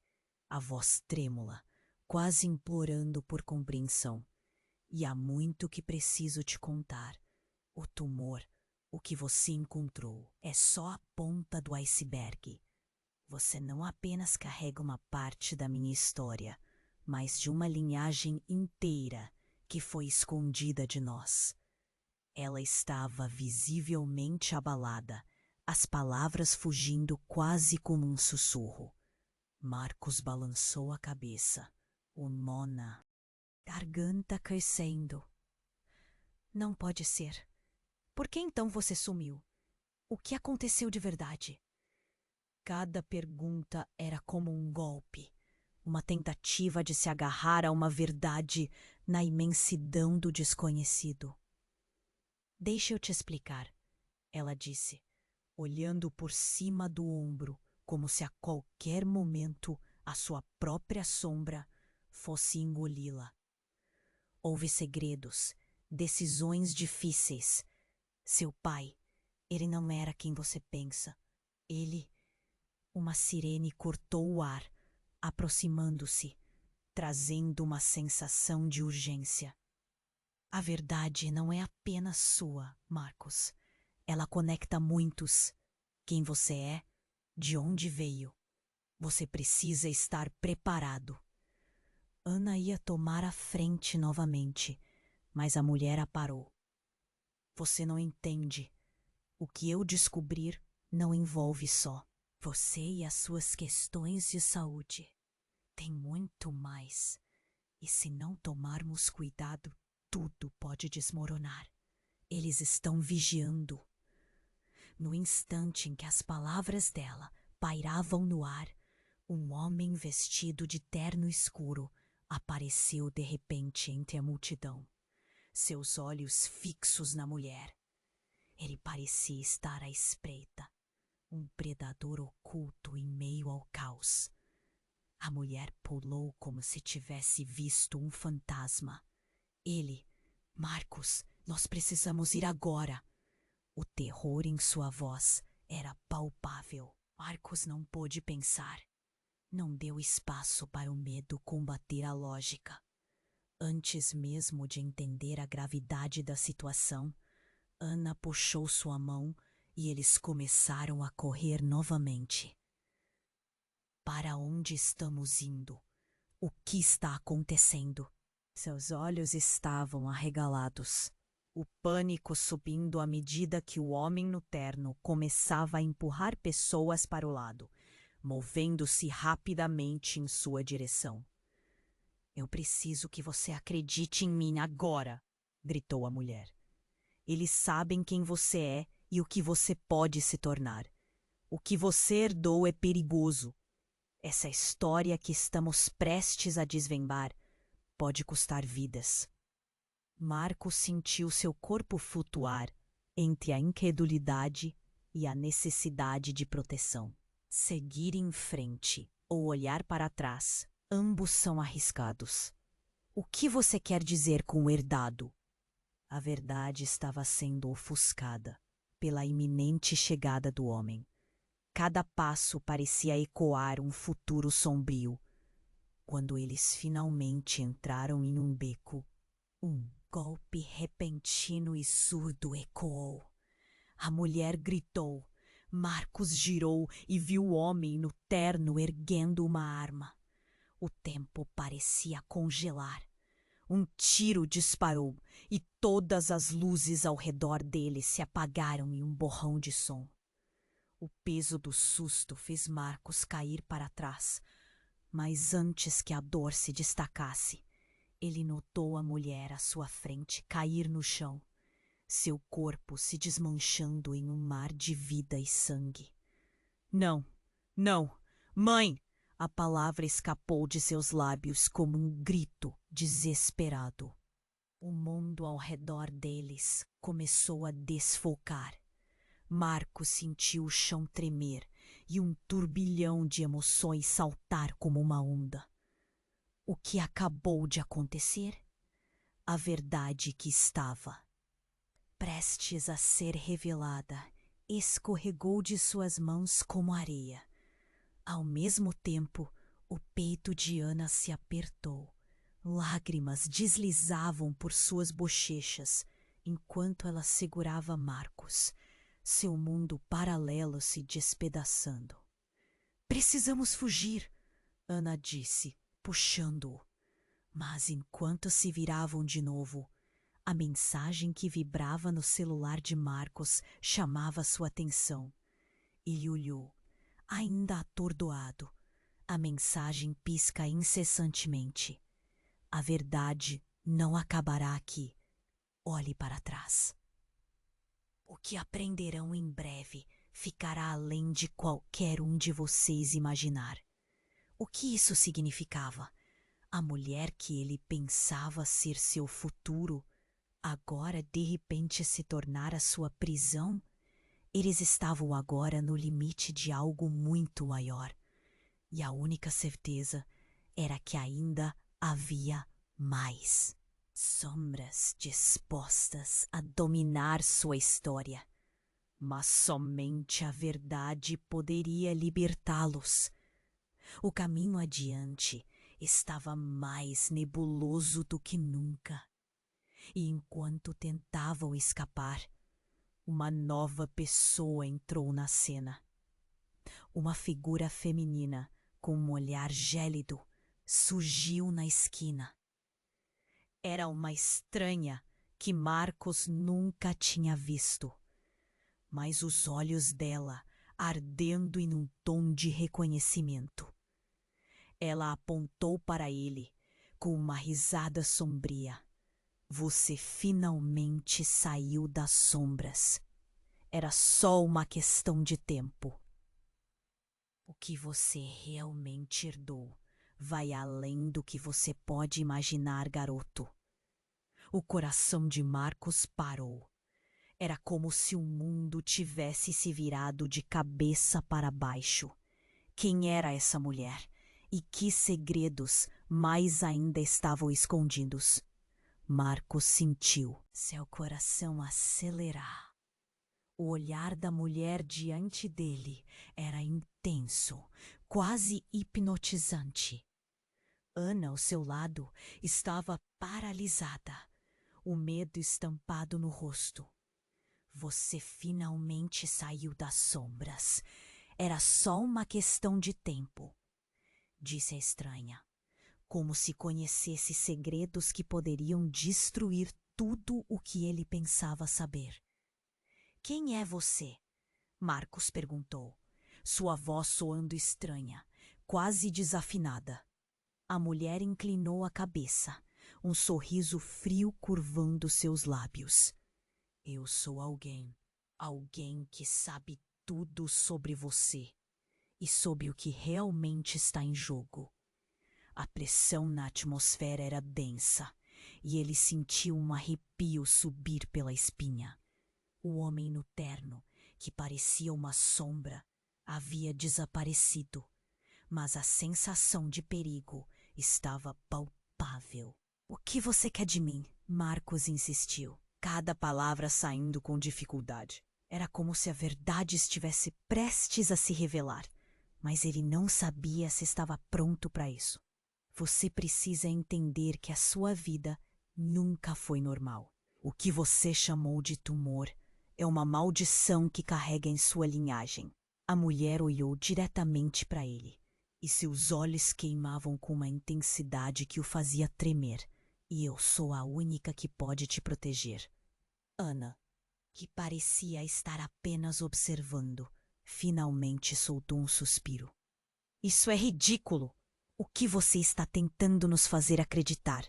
a voz trêmula, quase implorando por compreensão. E há muito que preciso te contar. O tumor, o que você encontrou, é só a ponta do iceberg. Você não apenas carrega uma parte da minha história, mas de uma linhagem inteira que foi escondida de nós. Ela estava visivelmente abalada, as palavras fugindo quase como um sussurro. Marcos balançou a cabeça. O Mona, garganta crescendo. Não pode ser. Por que então você sumiu? O que aconteceu de verdade? Cada pergunta era como um golpe, uma tentativa de se agarrar a uma verdade na imensidão do desconhecido. Deixa eu te explicar, ela disse, olhando por cima do ombro, como se a qualquer momento a sua própria sombra fosse engoli-la. Houve segredos, decisões difíceis. Seu pai, ele não era quem você pensa. Ele... Uma sirene cortou o ar, aproximando-se, trazendo uma sensação de urgência. A verdade não é apenas sua, Marcos. Ela conecta muitos. Quem você é, de onde veio. Você precisa estar preparado. Ana ia tomar a frente novamente, mas a mulher a parou. Você não entende. O que eu descobrir não envolve só você e as suas questões de saúde. Tem muito mais. E se não tomarmos cuidado, tudo pode desmoronar. Eles estão vigiando. No instante em que as palavras dela pairavam no ar, um homem vestido de terno escuro apareceu de repente entre a multidão, seus olhos fixos na mulher. Ele parecia estar à espreita, um predador oculto em meio ao caos. A mulher pulou como se tivesse visto um fantasma. Ele, Marcos, nós precisamos ir agora. O terror em sua voz era palpável. Marcos não pôde pensar. Não deu espaço para o medo combater a lógica. Antes mesmo de entender a gravidade da situação, Ana puxou sua mão e eles começaram a correr novamente. Para onde estamos indo? O que está acontecendo? Seus olhos estavam arregalados, o pânico subindo à medida que o homem no terno começava a empurrar pessoas para o lado, movendo-se rapidamente em sua direção. Eu preciso que você acredite em mim agora, gritou a mulher. Eles sabem quem você é e o que você pode se tornar. O que você herdou é perigoso. Essa história que estamos prestes a desvendar pode custar vidas. Marcos sentiu seu corpo flutuar entre a incredulidade e a necessidade de proteção. Seguir em frente ou olhar para trás, ambos são arriscados. O que você quer dizer com herdado? A verdade estava sendo ofuscada pela iminente chegada do homem. Cada passo parecia ecoar um futuro sombrio. Quando eles finalmente entraram em um beco, um golpe repentino e surdo ecoou. A mulher gritou. Marcos girou e viu o homem no terno erguendo uma arma. O tempo parecia congelar. Um tiro disparou e todas as luzes ao redor dele se apagaram em um borrão de som. O peso do susto fez Marcos cair para trás, mas antes que a dor se destacasse, ele notou a mulher à sua frente cair no chão, seu corpo se desmanchando em um mar de vida e sangue. Não, não, mãe! A palavra escapou de seus lábios como um grito desesperado. O mundo ao redor deles começou a desfocar. Marcos sentiu o chão tremer e um turbilhão de emoções saltar como uma onda. O que acabou de acontecer? A verdade que estava prestes a ser revelada escorregou de suas mãos como areia. Ao mesmo tempo, o peito de Ana se apertou. Lágrimas deslizavam por suas bochechas enquanto ela segurava Marcos, seu mundo paralelo se despedaçando. Precisamos fugir, Ana disse, puxando-o. Mas enquanto se viravam de novo, a mensagem que vibrava no celular de Marcos chamava sua atenção. Ele olhou, ainda atordoado. A mensagem pisca incessantemente. A verdade não acabará aqui. Olhe para trás. O que aprenderão em breve ficará além de qualquer um de vocês imaginar. O que isso significava? A mulher que ele pensava ser seu futuro, agora de repente se tornara sua prisão? Eles estavam agora no limite de algo muito maior. E a única certeza era que ainda havia mais. Sombras dispostas a dominar sua história. Mas somente a verdade poderia libertá-los. O caminho adiante estava mais nebuloso do que nunca. E enquanto tentavam escapar, uma nova pessoa entrou na cena. Uma figura feminina com um olhar gélido surgiu na esquina. Era uma estranha que Marcos nunca tinha visto, mas os olhos dela ardendo em um tom de reconhecimento. Ela apontou para ele com uma risada sombria. Você finalmente saiu das sombras. Era só uma questão de tempo. O que você realmente herdou vai além do que você pode imaginar, garoto. O coração de Marcos parou. Era como se o mundo tivesse se virado de cabeça para baixo. Quem era essa mulher? E que segredos mais ainda estavam escondidos? Marcos sentiu seu coração acelerar. O olhar da mulher diante dele era intenso, quase hipnotizante. Ana, ao seu lado, estava paralisada, o medo estampado no rosto. Você finalmente saiu das sombras. Era só uma questão de tempo, disse a estranha, como se conhecesse segredos que poderiam destruir tudo o que ele pensava saber. Quem é você? Marcos perguntou, sua voz soando estranha, quase desafinada. A mulher inclinou a cabeça, um sorriso frio curvando seus lábios. Eu sou alguém que sabe tudo sobre você e sobre o que realmente está em jogo. A pressão na atmosfera era densa e ele sentiu um arrepio subir pela espinha. O homem no terno, que parecia uma sombra, havia desaparecido, mas a sensação de perigo estava palpável. O que você quer de mim? Marcos insistiu, cada palavra saindo com dificuldade. Era como se a verdade estivesse prestes a se revelar, mas ele não sabia se estava pronto para isso. Você precisa entender que a sua vida nunca foi normal. O que você chamou de tumor é uma maldição que carrega em sua linhagem. A mulher olhou diretamente para ele, e seus olhos queimavam com uma intensidade que o fazia tremer. E eu sou a única que pode te proteger. Ana, que parecia estar apenas observando, finalmente soltou um suspiro. Isso é ridículo! O que você está tentando nos fazer acreditar?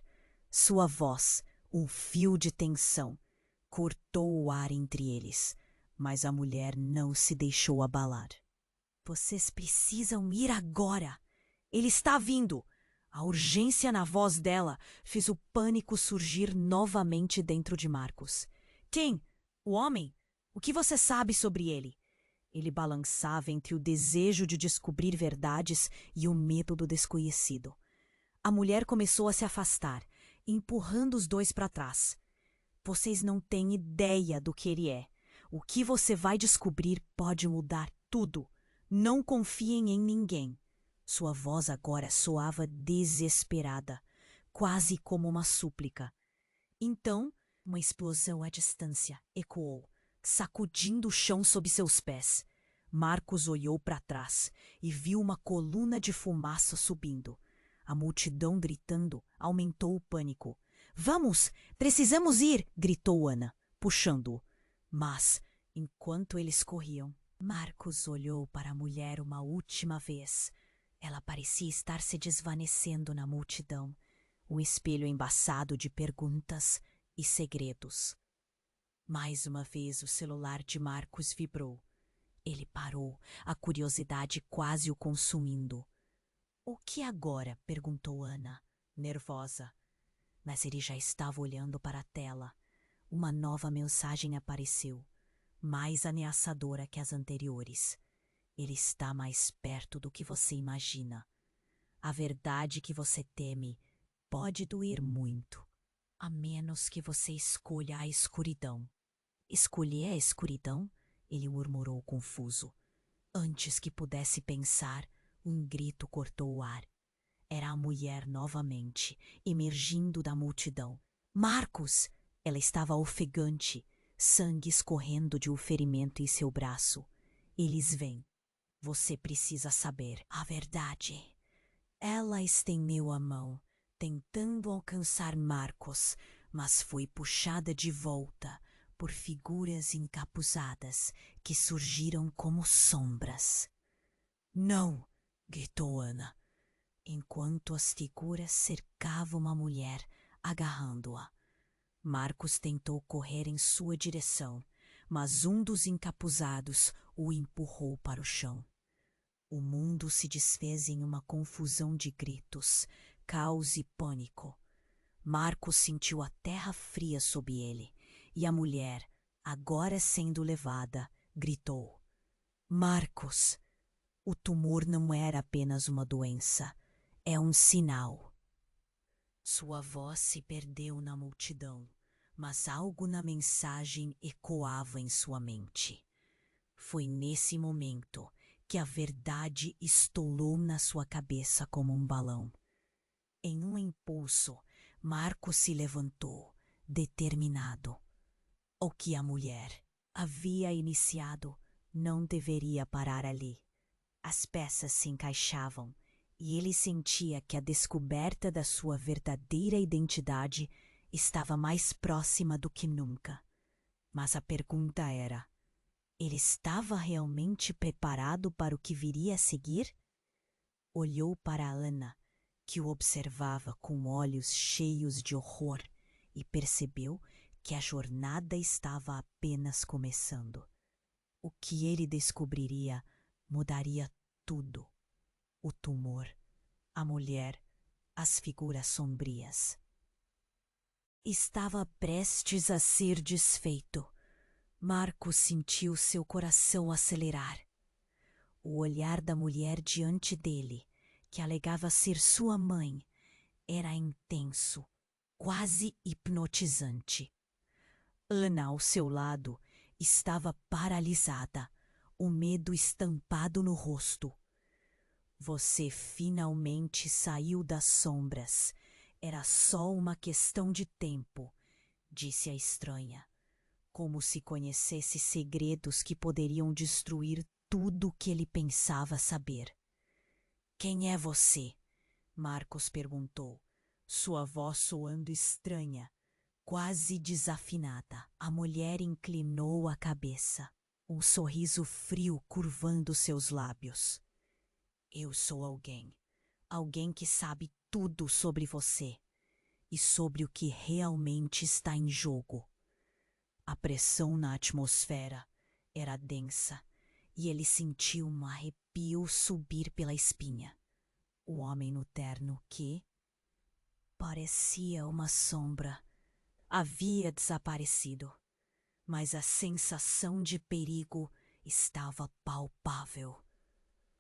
Sua voz, um fio de tensão, cortou o ar entre eles, mas a mulher não se deixou abalar. Vocês precisam ir agora! Ele está vindo! A urgência na voz dela fez o pânico surgir novamente dentro de Marcos. Tim, o homem, o que você sabe sobre ele? Ele balançava entre o desejo de descobrir verdades e o medo do desconhecido. A mulher começou a se afastar, empurrando os dois para trás. Vocês não têm ideia do que ele é. O que você vai descobrir pode mudar tudo. Não confiem em ninguém. Sua voz agora soava desesperada, quase como uma súplica. Então, uma explosão à distância ecoou, sacudindo o chão sob seus pés. Marcos olhou para trás e viu uma coluna de fumaça subindo. A multidão gritando aumentou o pânico. Vamos! Precisamos ir! Gritou Ana, puxando-o. Mas, enquanto eles corriam, Marcos olhou para a mulher uma última vez. Ela parecia estar se desvanecendo na multidão, um espelho embaçado de perguntas e segredos. Mais uma vez o celular de Marcos vibrou. Ele parou, a curiosidade quase o consumindo. "O que agora?" perguntou Ana, nervosa. Mas ele já estava olhando para a tela. Uma nova mensagem apareceu, mais ameaçadora que as anteriores. "Ele está mais perto do que você imagina. A verdade que você teme pode doer muito, a menos que você escolha a escuridão." "Escolher a escuridão?" ele murmurou confuso. Antes que pudesse pensar, um grito cortou o ar. Era a mulher novamente, emergindo da multidão. "Marcos!" Ela estava ofegante, sangue escorrendo de um ferimento em seu braço. "Eles vêm. Você precisa saber a verdade." Ela estendeu a mão, tentando alcançar Marcos, mas foi puxada de volta por figuras encapuzadas que surgiram como sombras. "Não!" gritou Ana, enquanto as figuras cercavam a mulher, agarrando-a. Marcos tentou correr em sua direção, mas um dos encapuzados o empurrou para o chão. O mundo se desfez em uma confusão de gritos, caos e pânico. Marcos sentiu a terra fria sob ele, e a mulher, agora sendo levada, gritou: "Marcos!" O tumor não era apenas uma doença, é um sinal. Sua voz se perdeu na multidão, mas algo na mensagem ecoava em sua mente. Foi nesse momento que a verdade estourou na sua cabeça como um balão. Em um impulso, Marcos se levantou, determinado. O que a mulher havia iniciado não deveria parar ali. As peças se encaixavam e ele sentia que a descoberta da sua verdadeira identidade estava mais próxima do que nunca. Mas a pergunta era: ele estava realmente preparado para o que viria a seguir? Olhou para Ana, que o observava com olhos cheios de horror, e percebeu que a jornada estava apenas começando. O que ele descobriria mudaria tudo: o tumor, a mulher, as figuras sombrias. Estava prestes a ser desfeito. Marcos sentiu seu coração acelerar. O olhar da mulher diante dele, que alegava ser sua mãe, era intenso, quase hipnotizante. Ana, ao seu lado, estava paralisada, o medo estampado no rosto. "Você finalmente saiu das sombras. Era só uma questão de tempo", disse a estranha, como se conhecesse segredos que poderiam destruir tudo o que ele pensava saber. "Quem é você?" Marcos perguntou, sua voz soando estranha, quase desafinada. A mulher inclinou a cabeça, um sorriso frio curvando seus lábios. "Eu sou alguém que sabe tudo sobre você e sobre o que realmente está em jogo." A pressão na atmosfera era densa e ele sentiu um arrepio subir pela espinha. O homem no terno, que parecia uma sombra, havia desaparecido, mas a sensação de perigo estava palpável.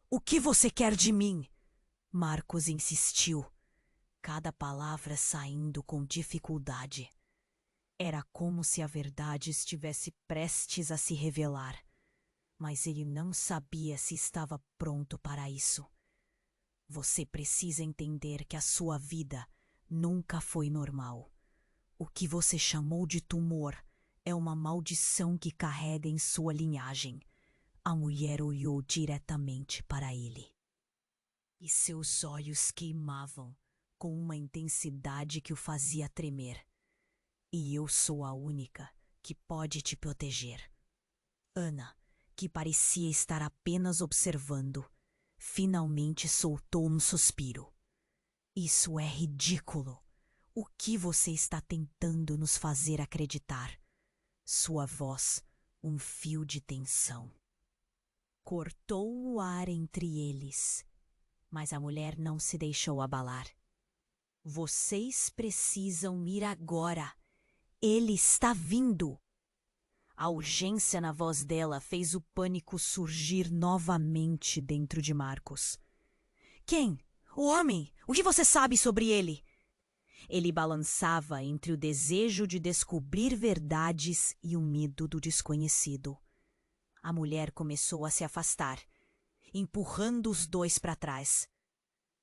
"O que você quer de mim?" Marcos insistiu, cada palavra saindo com dificuldade. Era como se a verdade estivesse prestes a se revelar, mas ele não sabia se estava pronto para isso. "Você precisa entender que a sua vida nunca foi normal. O que você chamou de tumor é uma maldição que carrega em sua linhagem." A mulher olhou diretamente para ele, e seus olhos queimavam com uma intensidade que o fazia tremer. "E eu sou a única que pode te proteger." Ana, que parecia estar apenas observando, Finalmente soltou um suspiro. Isso é ridículo. O que você está tentando nos fazer acreditar? Sua voz, um fio de tensão. Cortou o ar entre eles, mas a mulher não se deixou abalar. Vocês precisam ir agora. Ele está vindo. A urgência na voz dela fez o pânico surgir novamente dentro de Marcos. Quem? O homem? O que você sabe sobre ele? Ele balançava entre o desejo de descobrir verdades e o medo do desconhecido. A mulher começou a se afastar, empurrando os dois para trás.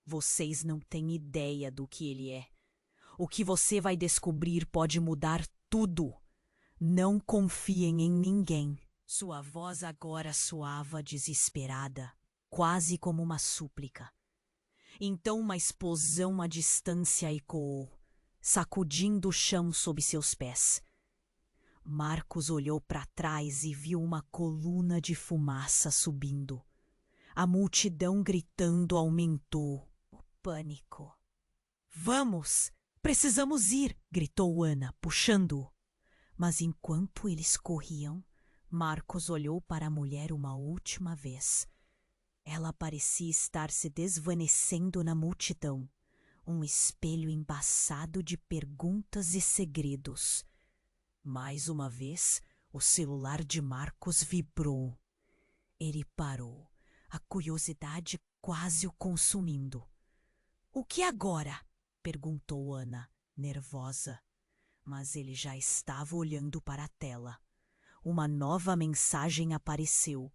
Vocês não têm ideia do que ele é. O que você vai descobrir pode mudar tudo. Não confiem em ninguém. Sua voz agora soava desesperada, quase como uma súplica. Então uma explosão à distância ecoou, sacudindo o chão sob seus pés. Marcos olhou para trás e viu uma coluna de fumaça subindo. A multidão gritando aumentou. O pânico. Vamos! Precisamos ir! Gritou Ana, puxando-o. Mas enquanto eles corriam, Marcos olhou para a mulher uma última vez. Ela parecia estar se desvanecendo na multidão, um espelho embaçado de perguntas e segredos. Mais uma vez, o celular de Marcos vibrou. Ele parou, a curiosidade quase o consumindo. — O que agora? Perguntou Ana, nervosa. Mas ele já estava olhando para a tela. Uma nova mensagem apareceu,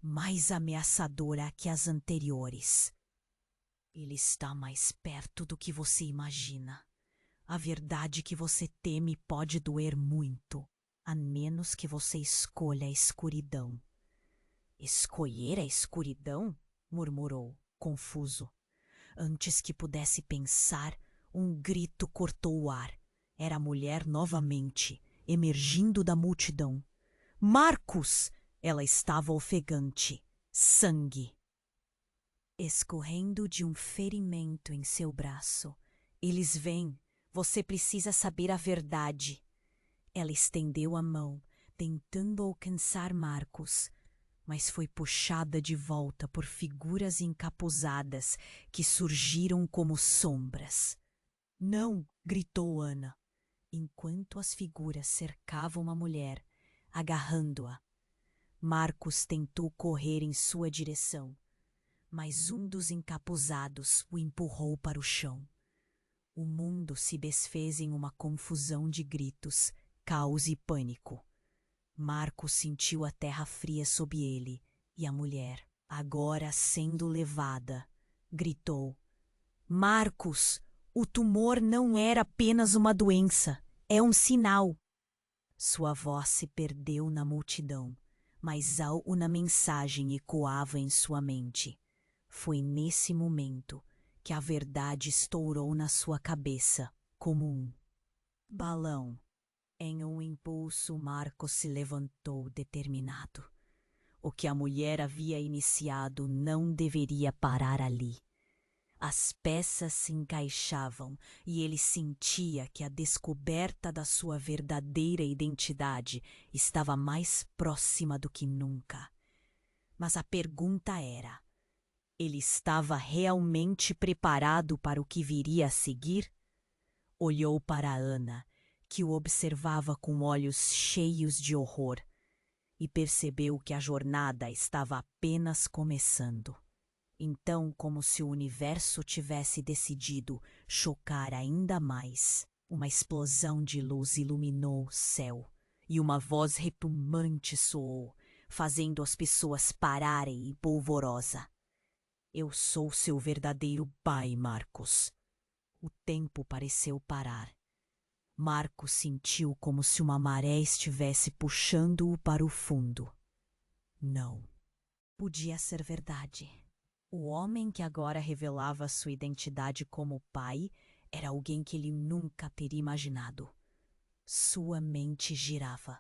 mais ameaçadora que as anteriores. Ele está mais perto do que você imagina. A verdade que você teme pode doer muito, a menos que você escolha a escuridão. Escolher a escuridão? Murmurou, confuso. Antes que pudesse pensar, um grito cortou o ar. Era a mulher novamente, emergindo da multidão. Marcos! Ela estava ofegante. Sangue. Escorrendo de um ferimento em seu braço. Eles vêm. Você precisa saber a verdade. Ela estendeu a mão, tentando alcançar Marcos, mas foi puxada de volta por figuras encapuzadas que surgiram como sombras. Não! Gritou Ana, enquanto as figuras cercavam a mulher, agarrando-a. Marcos tentou correr em sua direção, mas um dos encapuzados o empurrou para o chão. O mundo se desfez em uma confusão de gritos, caos e pânico. Marcos sentiu a terra fria sob ele e a mulher, agora sendo levada, gritou: Marcos, o tumor não era apenas uma doença, é um sinal. Sua voz se perdeu na multidão, mas algo na mensagem ecoava em sua mente. Foi nesse momento que a verdade estourou na sua cabeça como um balão. Em um impulso, Marcos se levantou determinado. O que a mulher havia iniciado não deveria parar ali. As peças se encaixavam e ele sentia que a descoberta da sua verdadeira identidade estava mais próxima do que nunca. Mas a pergunta era: ele estava realmente preparado para o que viria a seguir? Olhou para Ana, que o observava com olhos cheios de horror, e percebeu que a jornada estava apenas começando. Então, como se o universo tivesse decidido chocar ainda mais, uma explosão de luz iluminou o céu, e uma voz retumbante soou, fazendo as pessoas pararem em polvorosa. Eu sou seu verdadeiro pai, Marcos. O tempo pareceu parar. Marcos sentiu como se uma maré estivesse puxando-o para o fundo. Não. Podia ser verdade. O homem que agora revelava sua identidade como pai era alguém que ele nunca teria imaginado. Sua mente girava.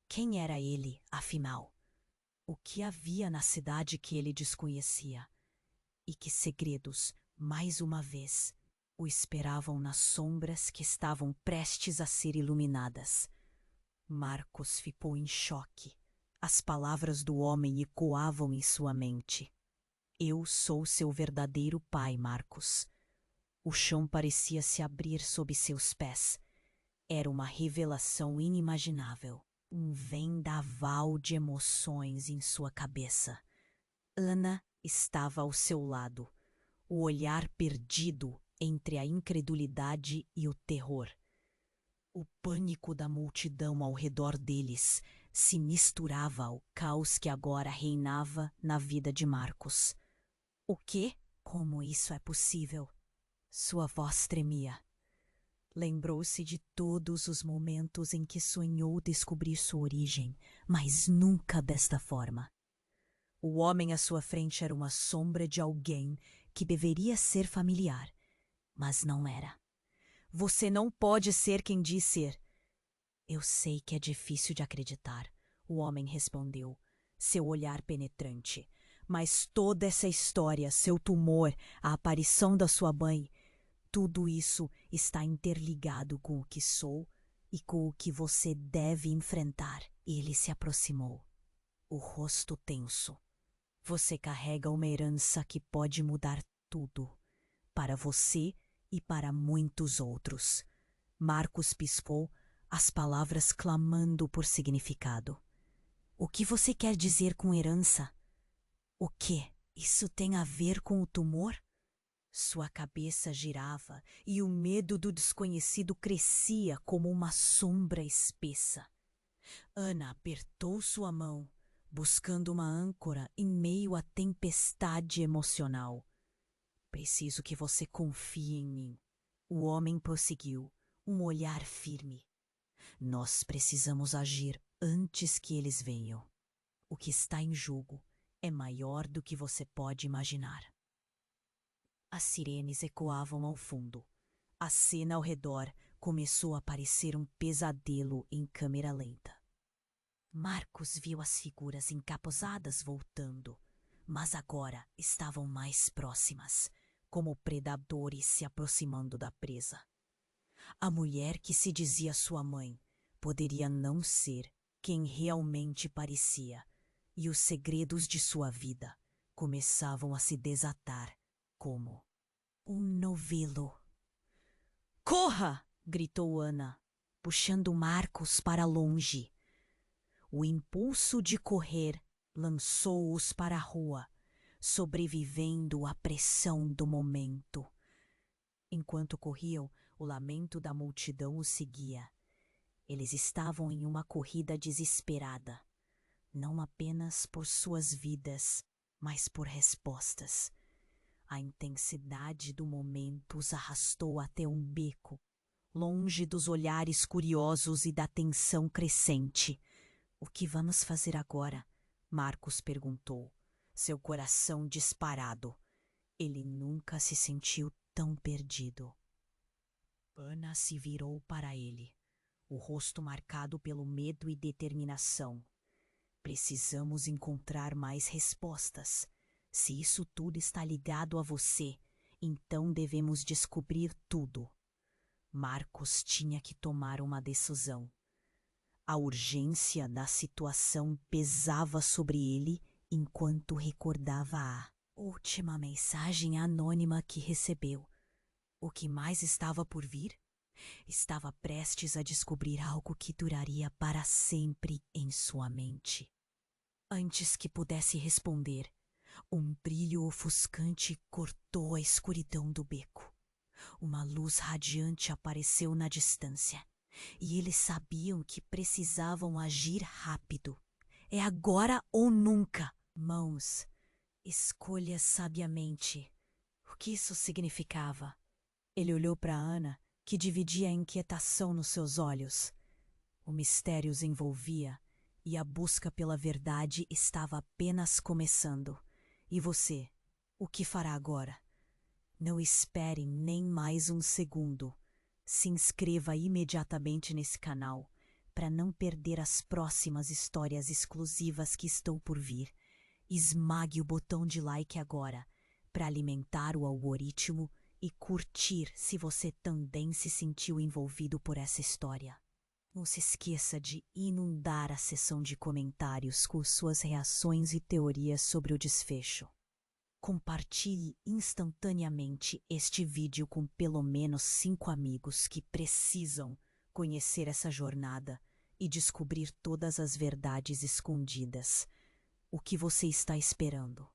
Quem era ele, afinal? O que havia na cidade que ele desconhecia? e que segredos, mais uma vez, o esperavam nas sombras que estavam prestes a ser iluminadas. Marcos ficou em choque. As palavras do homem ecoavam em sua mente. Eu sou seu verdadeiro pai, Marcos. O chão parecia se abrir sob seus pés. Era uma revelação inimaginável. Um vendaval de emoções em sua cabeça. Ana estava ao seu lado, o olhar perdido entre a incredulidade e o terror. O pânico da multidão ao redor deles se misturava ao caos que agora reinava na vida de Marcos. O quê? Como isso é possível? Sua voz tremia. Lembrou-se de todos os momentos em que sonhou descobrir sua origem, mas nunca desta forma. O homem à sua frente era uma sombra de alguém que deveria ser familiar, mas não era. Você não pode ser quem diz ser. Eu sei que é difícil de acreditar, o homem respondeu, seu olhar penetrante. Mas toda essa história, seu tumor, a aparição da sua mãe, tudo isso está interligado com o que sou e com o que você deve enfrentar. Ele se aproximou, o rosto tenso. Você carrega uma herança que pode mudar tudo, para você e para muitos outros. Marcos piscou, as palavras clamando por significado. O que você quer dizer com herança? O quê? Isso tem a ver com o tumor? Sua cabeça girava e o medo do desconhecido crescia como uma sombra espessa. Ana apertou sua mão, buscando uma âncora em meio à tempestade emocional. Preciso que você confie em mim. O homem prosseguiu, um olhar firme. Nós precisamos agir antes que eles venham. O que está em jogo é maior do que você pode imaginar. As sirenes ecoavam ao fundo. A cena ao redor começou a parecer um pesadelo em câmera lenta. Marcos viu as figuras encapuzadas voltando, mas agora estavam mais próximas, como predadores se aproximando da presa. A mulher que se dizia sua mãe poderia não ser quem realmente parecia, e os segredos de sua vida começavam a se desatar como um novelo. Corra! Gritou Ana, puxando Marcos para longe. O impulso de correr lançou-os para a rua, sobrevivendo à pressão do momento. Enquanto corriam, o lamento da multidão os seguia. Eles estavam em uma corrida desesperada, não apenas por suas vidas, mas por respostas. A intensidade do momento os arrastou até um beco, longe dos olhares curiosos e da tensão crescente. O que vamos fazer agora? Marcos perguntou, seu coração disparado. Ele nunca se sentiu tão perdido. Ana se virou para ele, o rosto marcado pelo medo e determinação. Precisamos encontrar mais respostas. Se isso tudo está ligado a você, então devemos descobrir tudo. Marcos tinha que tomar uma decisão. A urgência da situação pesava sobre ele enquanto recordava a última mensagem anônima que recebeu. O que mais estava por vir? Estava prestes a descobrir algo que duraria para sempre em sua mente. Antes que pudesse responder, um brilho ofuscante cortou a escuridão do beco. Uma luz radiante apareceu na distância, e eles sabiam que precisavam agir rápido. É agora ou nunca. Mãos, escolha sabiamente. O que isso significava? Ele olhou para Ana, que dividia a inquietação nos seus olhos. O mistério os envolvia, e a busca pela verdade estava apenas começando. E você, o que fará agora? Não espere nem mais um segundo. Se inscreva imediatamente nesse canal para não perder as próximas histórias exclusivas que estão por vir. Esmague o botão de like agora para alimentar o algoritmo e curtir se você também se sentiu envolvido por essa história. Não se esqueça de inundar a seção de comentários com suas reações e teorias sobre o desfecho. Compartilhe instantaneamente este vídeo com pelo menos 5 amigos que precisam conhecer essa jornada e descobrir todas as verdades escondidas. O que você está esperando?